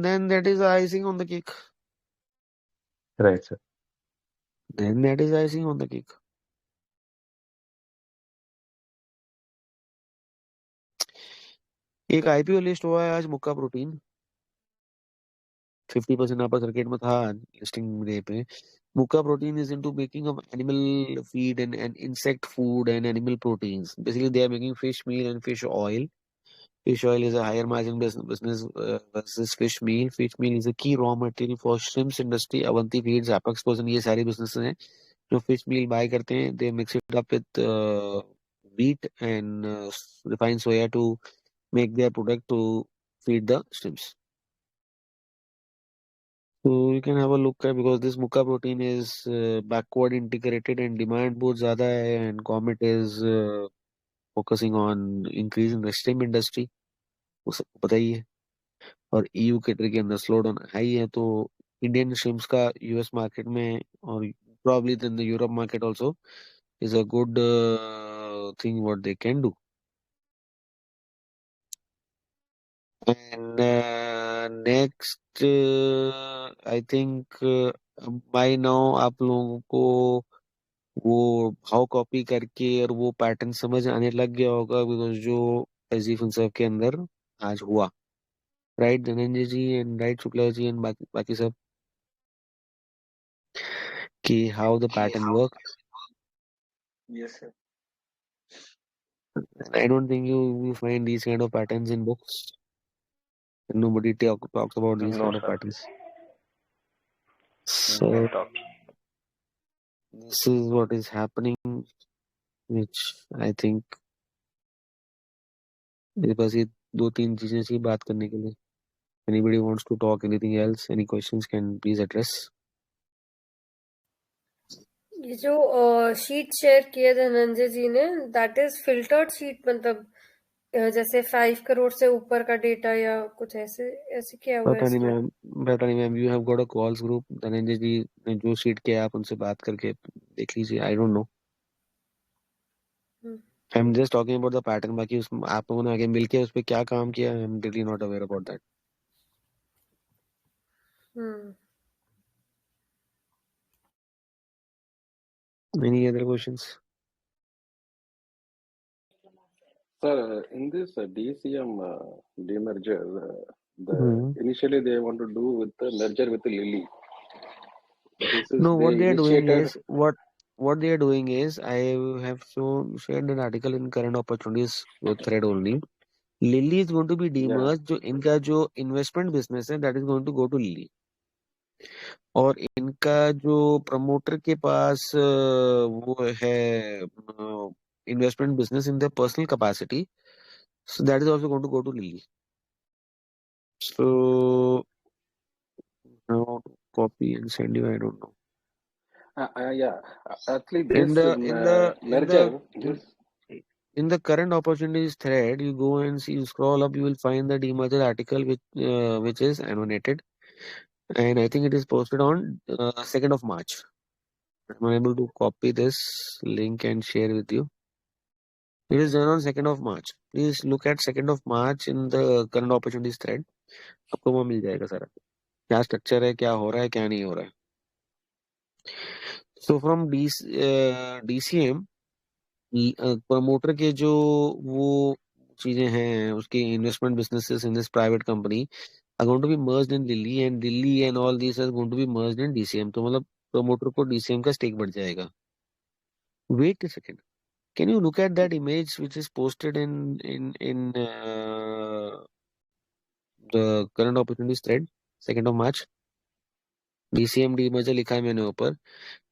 then that is icing on the cake. Right, sir. Then that is icing on the cake. एक IPO list हुआ है आज मुक्का protein, 50% upper circuit में था listing day पे। मुक्का protein is into making of animal feed and insect food and animal proteins. Basically, they are making fish meal and fish oil. Fish oil is a higher margin business versus fish meal. Fish meal is a key raw material for shrimps industry. Avanti Feeds, Apex Frozen, ये सारे businesses हैं जो fish meal buy करते हैं। They mix it up with wheat and refined soya to make their product to feed the shrimps. So you can have a look at, because this Muka protein is backward integrated and demand बहुत ज़्यादा है, and government is focusing on increasing the shrimp industry, वो सबको पता ही है। और EU category के अंदर स्लो डाउन हाई है, तो इंडियन श्रिम्प्स का यूएस मार्केट में और probably then the Europe market also is a good thing what they can do. And next, I think by now आप लोगों को वो भाव कॉपी करके और वो पैटर्न समझ आने लग गया होगा, बिकॉज जो तहजीब इंसाफ के अंदर आज हुआ, right Dhananjay ji and right Shukla ji and बाकी सब, कि how the pattern work. Yes, sir. I don't think you find these kind of patterns in books. Nobody talks about these no kind of sir, patterns. नहीं So top. this is what is happening, which I think मेरे पास ये दो तीन चीजें चाहिए बात करने के लिए। Anybody wants to talk anything else? Any questions can please address. ये जो शीट शेयर किया धनंजय जी ने, दैट इज फिल्टर्ड शीट, मतलब जैसे 5 करोड़ से ऊपर का डेटा या कुछ ऐसे ऐसे क्या हुआ पता नहीं इसमें? मैम, पता नहीं ma'am. You have got a calls group, Dhananjay ji ने जो शीट किया आप उनसे बात करके देख लीजिए। आई don't no, I am just talking about the pattern. बाकी उस आप लोगों ने आगे मिलके उस पर क्या काम किया, I am really not aware about that. Any other questions? Sir, in this DCM demerger, Initially they want to do with the merger with Lilly. This is No, what they they are doing initiated. is what they are doing is I have shared an article in current opportunities thread only. Lilly is going to be Yeah, demerged. जो इनका जो investment business है that is going to go to Lilly. और इनका जो promoter के पास वो है investment business in their personal capacity, so that is also going to go to Lilly. So now to copy and send you, I don't know. yeah. Actually, In this the merger, this in the current opportunities thread, you go and see, you scroll up, you will find the demerger article which is annotated, and I think it is posted on 2nd of March. I'm unable to copy this link and share with you. It is done on 2nd of March. Please look at 2nd of March in the current opportunities thread. आपको वहाँ मिल जाएगा सारा क्या structure है, क्या हो रहा है, क्या नहीं हो रहा है. So from DCM प्रमोटर के जो वो चीजें हैं उसके investment businesses in this private company are going to be merged in Lilly and all these are going to be merged in DCM. तो मतलब प्रमोटर को DCM का स्टेक बढ़ जाएगा. Wait a second. Can you look at that image which is posted in the current opportunities thread 2nd of March? DCM demerger लिखा है मैंने ऊपर.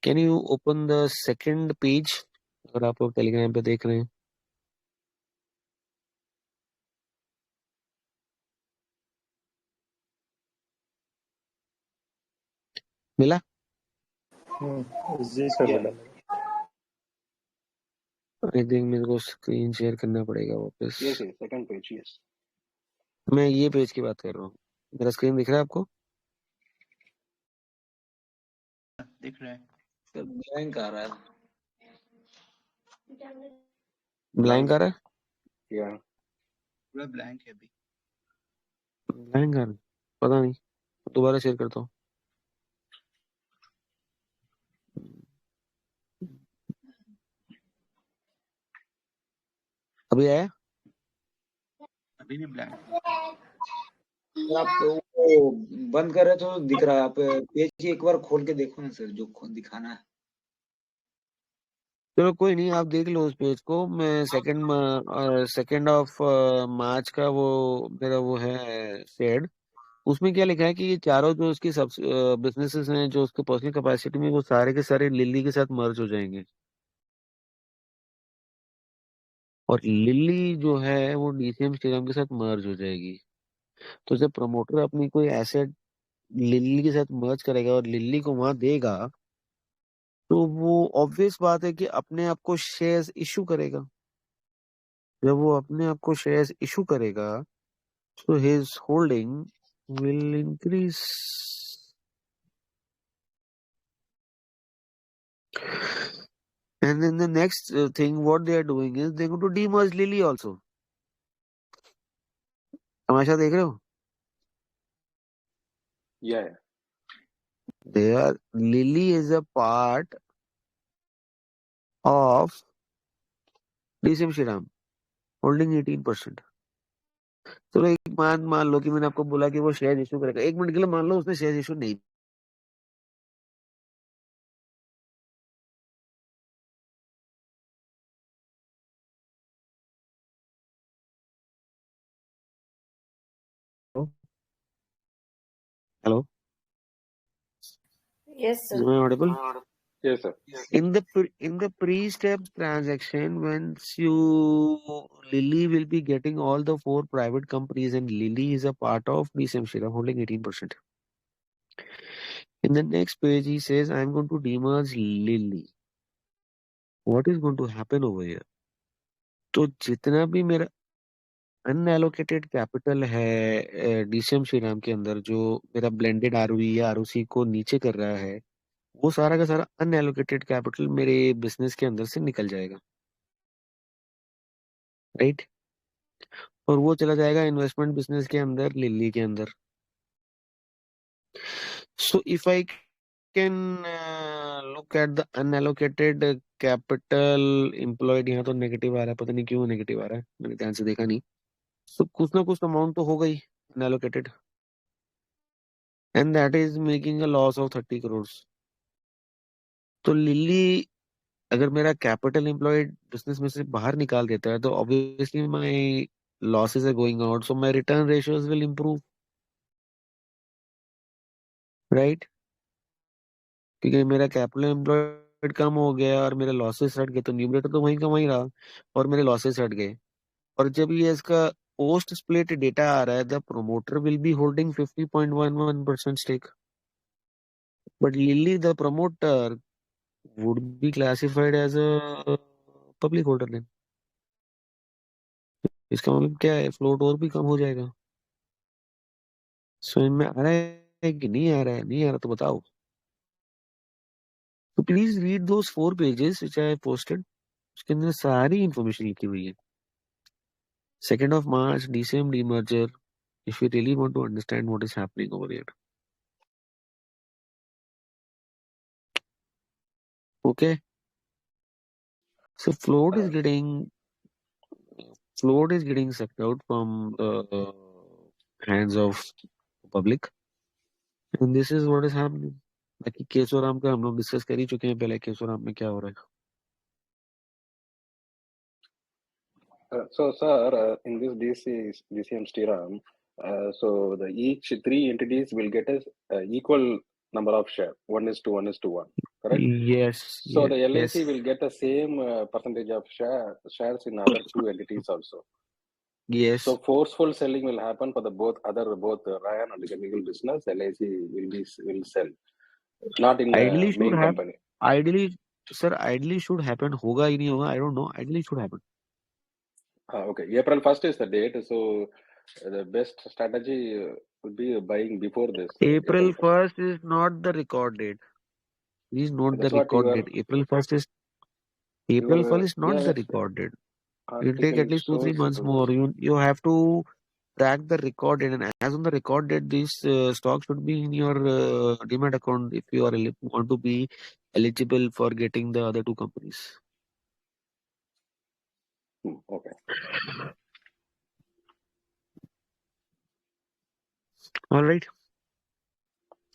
Can you open the second page अगर आप लोग टेलीग्राम पे देख रहे हैं? मिला? जी सर yeah. मिला. आई थिंक मेरे को स्क्रीन शेयर करना पड़ेगा वापस. Yes, yes, second page, yes. मैं ये पेज की बात कर रहा हूँ. मेरा स्क्रीन दिख रहा है आपको? दिख रहा है. ब्लैंक आ रहा है. ब्लैंक आ रहा है? Yeah. पूरा ब्लैंक है अभी. ब्लैंक आ रहा है? पता नहीं, दोबारा शेयर करता हूँ. अभी आया? अभी भी ब्लैंक. आप वो बंद कर रहे तो दिख रहा है. आप पेज एक बार खोल के देखो ना सर, जो दिखाना है. चलो कोई नहीं, आप देख लो उस पेज को. मैं सेकेंड ऑफ मार्च का वो मेरा वो है शेयर. उसमें क्या लिखा है कि ये चारों जो उसकी सब बिजनेसेस हैं जो उसके पर्सनल कैपेसिटी में, वो सारे के सारे लिल्ली के साथ मर्ज हो जाएंगे. और लिल्ली जो है वो डीसीएम श्रीराम के साथ मर्ज हो जाएगी. तो जब प्रमोटर अपनी कोई एसेट लिल्ली के साथ मर्ज करेगा और लिल्ली को वहां देगा, तो वो ऑब्वियस बात है कि अपने आप को शेयर्स इशू करेगा. जब वो अपने आप को शेयर्स इशू करेगा तो his holding will increase. And then the next thing what they are doing is they're going to demerge Lilly also. तमाशा देख रहे हो? Yeah, yeah. They are Lilly is a part of DCM Shriram holding 18%. चलो एक मान लो कि मैंने आपको बोला कि वो शेयर इशू करेगा. 1 मिनट के लिए मान लो उसने शेयर इशू नहीं. Hello? Yes, sir. Am I audible? Yes, sir. In the pre-step transaction, once Lilly will be getting all the 4 private companies, and Lilly is a part of DCM Shriram holding 18%. In the next page, he says, I'm going to demerge Lilly. What is going to happen over here? तो जितना भी मेरा unallocated capital है DCM Shriram के अंदर, जो मेरा blended ROE या आरओसी को नीचे कर रहा है, वो सारा का सारा अनएलोकेटेड कैपिटल मेरे बिजनेस के अंदर से निकल जाएगा. राइट? और वो चला जाएगा इन्वेस्टमेंट बिजनेस के अंदर, लिल्ली के अंदर. So if I can look at the unallocated capital employed, यहाँ तो नेगेटिव आ रहा है, पता नहीं क्यों नेगेटिव आ रहा है, मैंने ध्यान से देखा नहीं. तो कुछ ना कुछ अमाउंट तो होगा ही. unallocated, and that is making a loss of 30 crores. तो लिली अगर मेरा कैपिटल एम्प्लॉयड बिजनेस में से बाहर निकाल देता है तो obviously my losses are going out, so my return ratios will improve, right? क्योंकि मेरा कैपिटल एम्प्लॉयड कम हो गया और मेरे लॉसेस हट गए, तो न्यूमरेटर तो वहीं का वहीं रहा और मेरे लॉसेस हट गए। और जब ये इसका पोस्ट स्प्लिट डेटा आ रहा है, the promoter will be holding 50.11% stake, but lily the promoter would be classified as a public holder. Then इसका मतलब क्या है, फ्लोट और भी कम हो जाएगा। समझ में आ रहा है कि नहीं आ रहा है? नहीं आ रहा तो बताओ। तो please read those 4 pages which I posted, उसके अंदर सारी इंफॉर्मेशन लिखी हुई है। 2nd of March, DCM demerger, if you really want to understand what is happening over here. Okay? So float is getting sucked out from hands of public, and this is what is happening. बाकी केशोराम का हम लोग discuss कर ही चुके हैं पहले, केशोराम में क्या हो रहा है। So, sir, in this DCM Stiram, so the each 3 entities will get a equal number of share, 1:1:1, correct? Yes. So the LIC Yes. will get the same percentage of shares in other 2 entities also. Yes. So forceful selling will happen for the both Ryan and the chemical business. LIC will sell, not in the Ideally should main have. company. Ideally, sir, ideally should happen. होगा ही नहीं होगा, I don't know. Ideally should happen. Okay, April 1st is the date. So the best strategy would be buying before this. April 1st is not the record date. Please note the That's what record date. April 1st is not the record date. It will take at least 2-3 months more. You have to track the record date, and as on the record date, this stock should be in your demat account if you are want to be eligible for getting the other 2 companies. Okay. All right.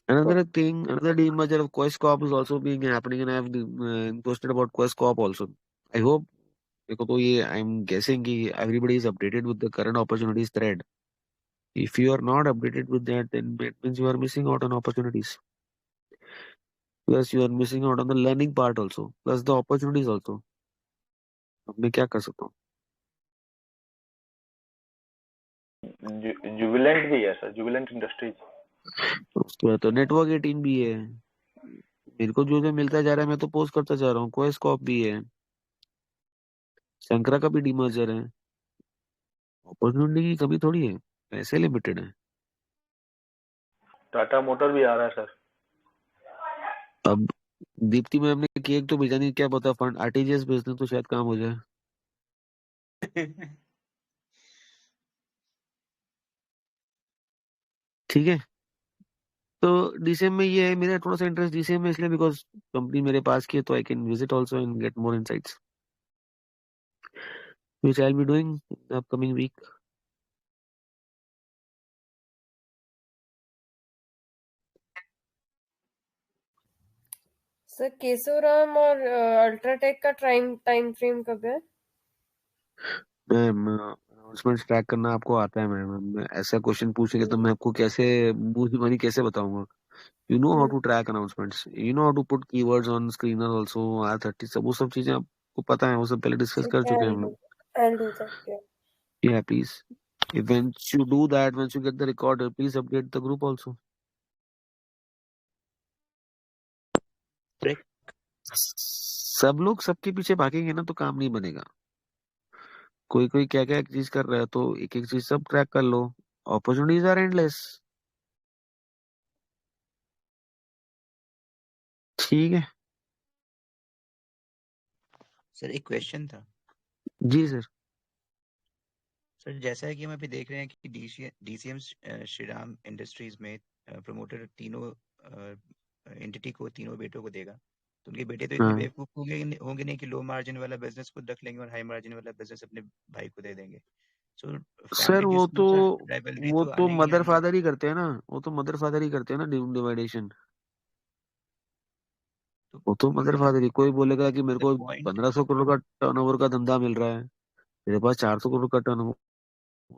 Another thing, another demerger of Quest Corp is also being happening, and I have posted about Quest Corp also. I hope, because तो ये I'm guessing कि everybody is updated with the current opportunities thread. If you are not updated with that, then it means you are missing out on opportunities. Plus you are missing out on the learning part also. Plus the opportunities also. अब मैं क्या कर सकता हूँ? जुबिलेंट भी है sir, Jubilant industries. उसके बाद तो नेटवर्क 18 भी है। मेरे को जो जो मिलता जा रहा है मैं तो पोस्ट करता जा रहा हूँ। क्वेस्ट कॉप भी है, शंकरा का भी डीमर्जर है। अपॉर्चुनिटी की कमी थोड़ी है, पैसे लिमिटेड है। टाटा मोटर भी आ रहा है सर। अब दीप्ति मैम ने केक तो भेजा नहीं, क्या पता फंड आरटीजीएस भेजने तो शायद काम हो जाए। ठीक है, तो डीसीएम में ये है, मेरा थोड़ा सा इंटरेस्ट डीसीएम में इसलिए बिकॉज कंपनी मेरे पास की है, तो I can visit also and get more insights which I will be doing in the upcoming week. Sir Keshoram और अल्ट्राटेक का टाइम फ्रेम कब है? मैम अनाउंसमेंट ट्रैक करना आपको आता है मैम? ऐसा क्वेश्चन पूछेंगे तो मैं आपको कैसे मुंह बनी कैसे बताऊंगा? You know how to track announcements. You know how to put keywords on screener also, R30 सब वो सब चीजें आपको पता है, वो सब पहले डिस्कस कर चुके हैं हम लोग। I'll do that, yeah. Yeah, please. If once you do that, once you get the recorder, please update the group also. सब लोग सबके पीछे भागेंगे ना तो काम नहीं बनेगा। कोई कोई क्या क्या चीज कर रहा है तो एक एक चीज सब ट्रैक कर लो। Opportunities are endless. ठीक है सर एक क्वेश्चन था। जी सर। सर जैसा है कि हम अभी देख रहे हैं कि डीसीएम श्रीराम इंडस्ट्रीज में प्रमोटर तीनों एंटिटी को, तीनों बेटों को देगा, तो उनके बेटे तो इतने बेवकूफ होंगे नहीं कि लो मार्जिन वाला बिजनेस खुद रख लेंगे और हाई मार्जिन वाला बिजनेस अपने भाई को दे देंगे। So सर family वो disputes और rivalry तो आने ही मदर आने हैं। फादर ही करते हैं ना, वो तो मदर फादर ही करते हैं ना डिवाइडेशन। वो तो मदर फादर ही, कोई बोलेगा कि मेरे The को point 1500 करोड़ का टर्नओवर का धंधा मिल रहा है, मेरे पास 400 करोड़ का टर्नओवर,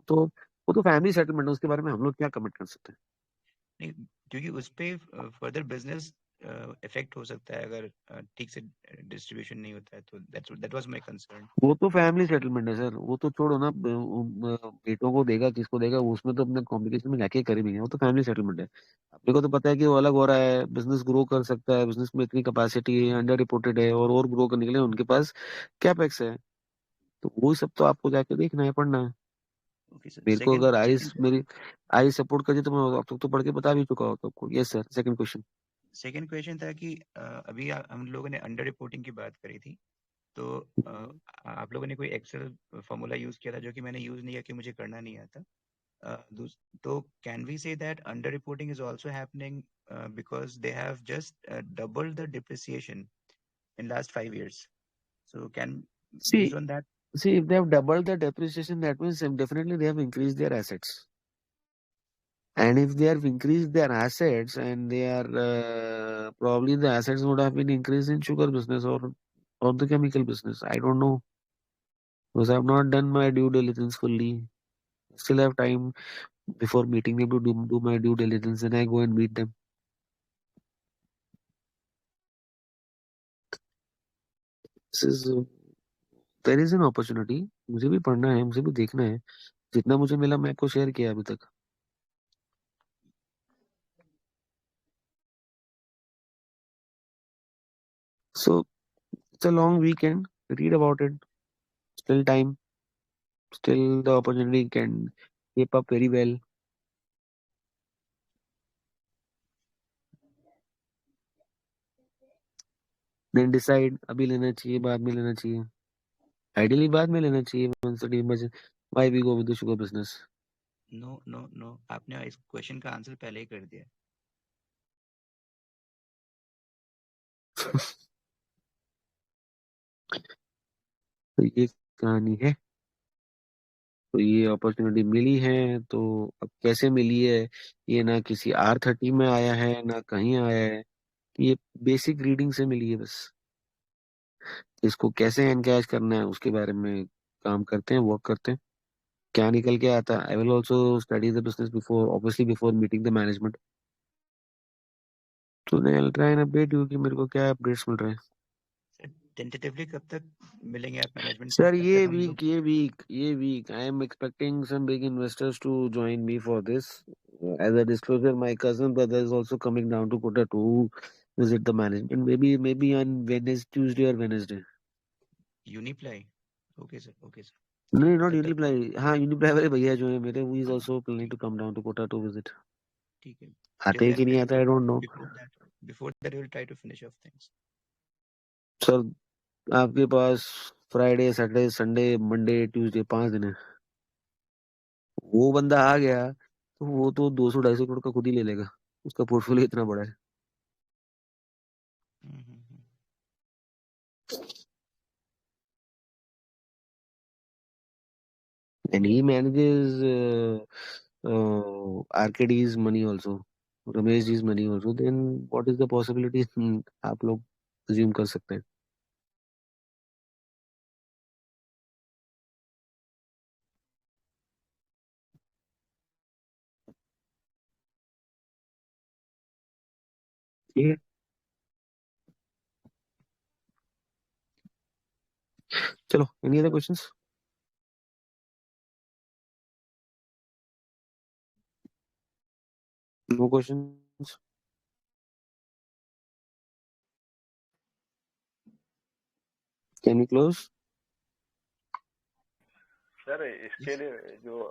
तो वो तो फैमिली सेटलमेंट है, उसके बारे में हम लोग क्या कमेंट कर सकते हैं। नहीं, क्योंकि उस पे फर्दर बिजनेस इफेक्ट हो सकता है अगर ठीक से डिस्ट्रीब्यूशन नहीं होता है, तो दैट वाज माय कंसर्न। वो तो फैमिली सेटलमेंट है सर, वो तो छोड़ो ना, बेटों को देगा किसको देगा, वो उसमें तो अपने कॉम्प्लिकेशन में जाके करेंगे, वो तो फैमिली सेटलमेंट है। अपने को तो पता है कि वो अलग हो रहा है, बिजनेस ग्रो कर सकता है, बिजनेस में इतनी कैपेसिटी है, अंडर रिपोर्टेड है, और ग्रो करने के लिए उनके पास कैपेक्स है, तो वो सब तो आपको जाके देखना है, पढ़ना है। ओके सर, मेरे को सेकंड अगर सेकंड मेरी आई सपोर्ट करती तो मैं अब तक तो पढ़ के बता भी चुका होता आपको। Yes sir, second question. Second question था कि अभी हम लोगों ने अंडर रिपोर्टिंग की बात करी थी, तो आप लोगों ने कोई एक्सेल फॉर्मूला यूज किया था जो कि मैंने यूज नहीं किया, कि मुझे करना नहीं आता। तो can we say that under reporting is also happening because they have just doubled the depreciation in last 5 years, so can see based on that See, if they have doubled the depreciation, that means definitely they have increased their assets. And if they have increased their assets, and they are probably the assets would have been increased in sugar business or the chemical business. I don't know, because I have not done my due diligence fully. Still have time before meeting them to do my due diligence, and I go and meet them. This is there is an opportunity. मुझे भी पढ़ना है, मुझे भी देखना है, जितना मुझे मिला मैं आपको शेयर किया अभी तक। So it's a long weekend. Read about it. Still time. Still the opportunity can shape up very well. Then decide अभी लेना चाहिए, बाद में लेना चाहिए। Ideally बाद में लेना चाहिए once the team budget. Why we go with the sugar business? No, आपने इस क्वेश्चन का आंसर पहले ही कर दिया। तो ये कहानी है। तो ये अपॉर्चुनिटी मिली है, तो अब कैसे मिली है, ये ना किसी R30 में आया है, ना कहीं आया है, ये बेसिक रीडिंग से मिली है बस। इसको कैसे एनकैश करना है उसके बारे में काम करते हैं, वर्क करते हैं, क्या निकल के आता है। I will also study the business before, obviously before meeting the management. तो I try and update you कि मेरे को क्या अपडेट्स मिल रहे हैं। टेंटेटिवली कब तक मिलेंगे आप मैनेजमेंट से? सर तब ये तक हम लोग week I am expecting some big investors to join me for this. As a disclosure, my cousin brother is also coming down to Kota to visit the management, may be on Wednesday, Tuesday और Wednesday. Uniply. Okay sir, okay sir, नहीं, not तब तक यूनिप्लाई। हाँ, यूनिप्लाई वाले भैया जो है मेरे, वो is also planning to come down to Kota to visit. ठीक है। आते हैं कि नहीं आते, I don't know. Before that we will try to finish off things. Sir आपके पास Friday, Saturday, Sunday, Monday, Tuesday 5 दिन है। वो बंदा आ गया तो वो तो 200-250 करोड़ का खुद ही ले लेगा, उसका पोर्टफोलियो इतना बड़ा है। And he manages RKD's money also, Ramesh जी's money also. Then what is the possibility? आप लोग assume कर सकते हैं। ठीक है, चलो, any other questions? No questions? Can we close? Sir इसके लिए जो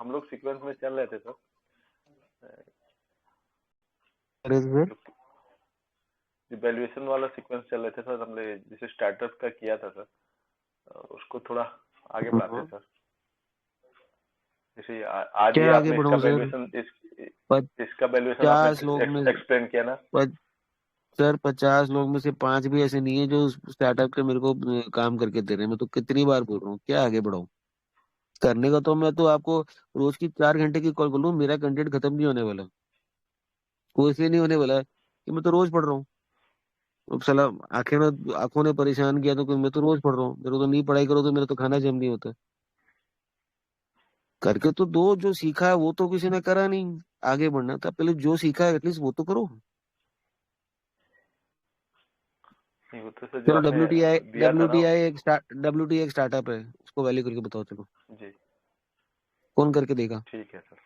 हम लोग सीक्वेंस में चल रहे थे सर, जो वैल्यूएशन वाला सीक्वेंस चल रहे थे सर, हमने जिसे स्टार्टअप का किया था सर, उसको थोड़ा आगे बढ़ाते हैं सर। जैसे आज ही आपने इसका वैल्यूएशन, इसका वैल्यूएशन आपने एक्सप्लेन किया ना सर। 50 लोग में से 5 भी ऐसे नहीं है जो स्टार्टअप के मेरे को काम करके दे रहे हैं। मैं तो कितनी बार बोल रहा हूँ, क्या आगे बढ़ाऊं। करने का तो मैं तो आपको रोज की 4 घंटे की कॉल कर लूँ, मेरा कंटेंट खत्म नहीं होने वाला। वो इसलिए नहीं होने वाला है कि मैं तो रोज पढ़ रहा हूँ। अब साला आंखों ने परेशान किया तो मैं तो रोज पढ़ रहा हूँ, मेरे को तो नहीं पढ़ाई करो तो मेरा तो खाना जम नहीं होता। करके तो दो, जो सीखा है वो तो किसी ने करा नहीं। आगे बढ़ना था, पहले जो सीखा है एटलीस्ट वो तो करो। नहीं वो तो सर जो चलो आपने WTI दिया था ना। WTI एक स्टार्टअप है, उसको वैल्यू करके बताओ। चलो जी कौन करके देगा? ठीक है सर,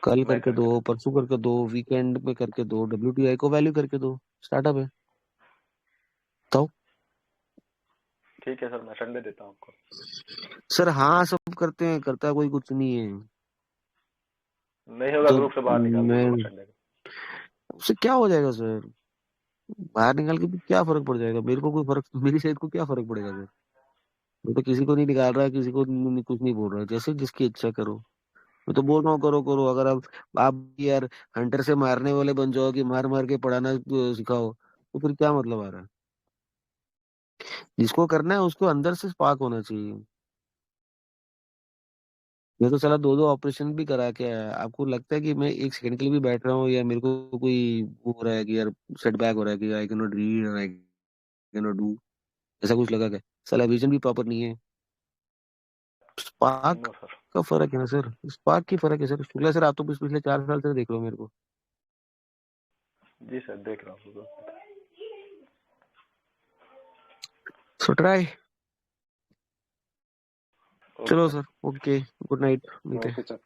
कल मैं करके करके दो, देता परसों करके दो, वीकेंड में करके दो, WTI को वैल्यू करके दो। स्टार्टअप है, बताओ। हूँ। ठीक है सर, मैं संडे देता हूँ आपको। सर हाँ सब करते हैं, करता कोई कुछ नहीं है। नहीं होगा तो ग्रुप से बाहर निकाल मैं, दीजिएगा संडे को। उससे क्या हो जाएगा सर? बाहर निकाल के भी क्या फर्क पड़ जाएगा? मेरे को कोई फर्क, मेरी सेहत को क्या फर्क पड़ेगा सर? मैं तो किसी को नहीं निकाल रहा, किसी को कुछ नहीं बोल रहा, जैसे जिसकी इच्छा करो। मैं तो बोल रहा हूँ करो करो। अगर आप यार हंटर से मारने वाले बन जाओ कि मार मार के पढ़ाना सिखाओ, तो फिर क्या मतलब आ रहा है? जिसको करना है उसको अंदर से स्पार्क होना चाहिए। मैं तो साला 2-2 ऑपरेशन भी करा के आया। आपको लगता है कि मैं एक सेकंड के लिए भी बैठ रहा हूँ या मेरे को कोई वो हो रहा है कि यार सेटबैक हो रहा है कि आई can not read, I can not do, ऐसा कुछ लगा क्या? साला विजन भी प्रॉपर नहीं है। Spark no sir. का फर्क है ना सर, स्पार्क की फर्क है सर। शुक्ला सर आप तो पिछले 4 साल से देख लो मेरे को। जी सर देख रहा हूँ। So try. ओके चलो sir. Sir, okay, good night, मिलते हैं। Okay sir.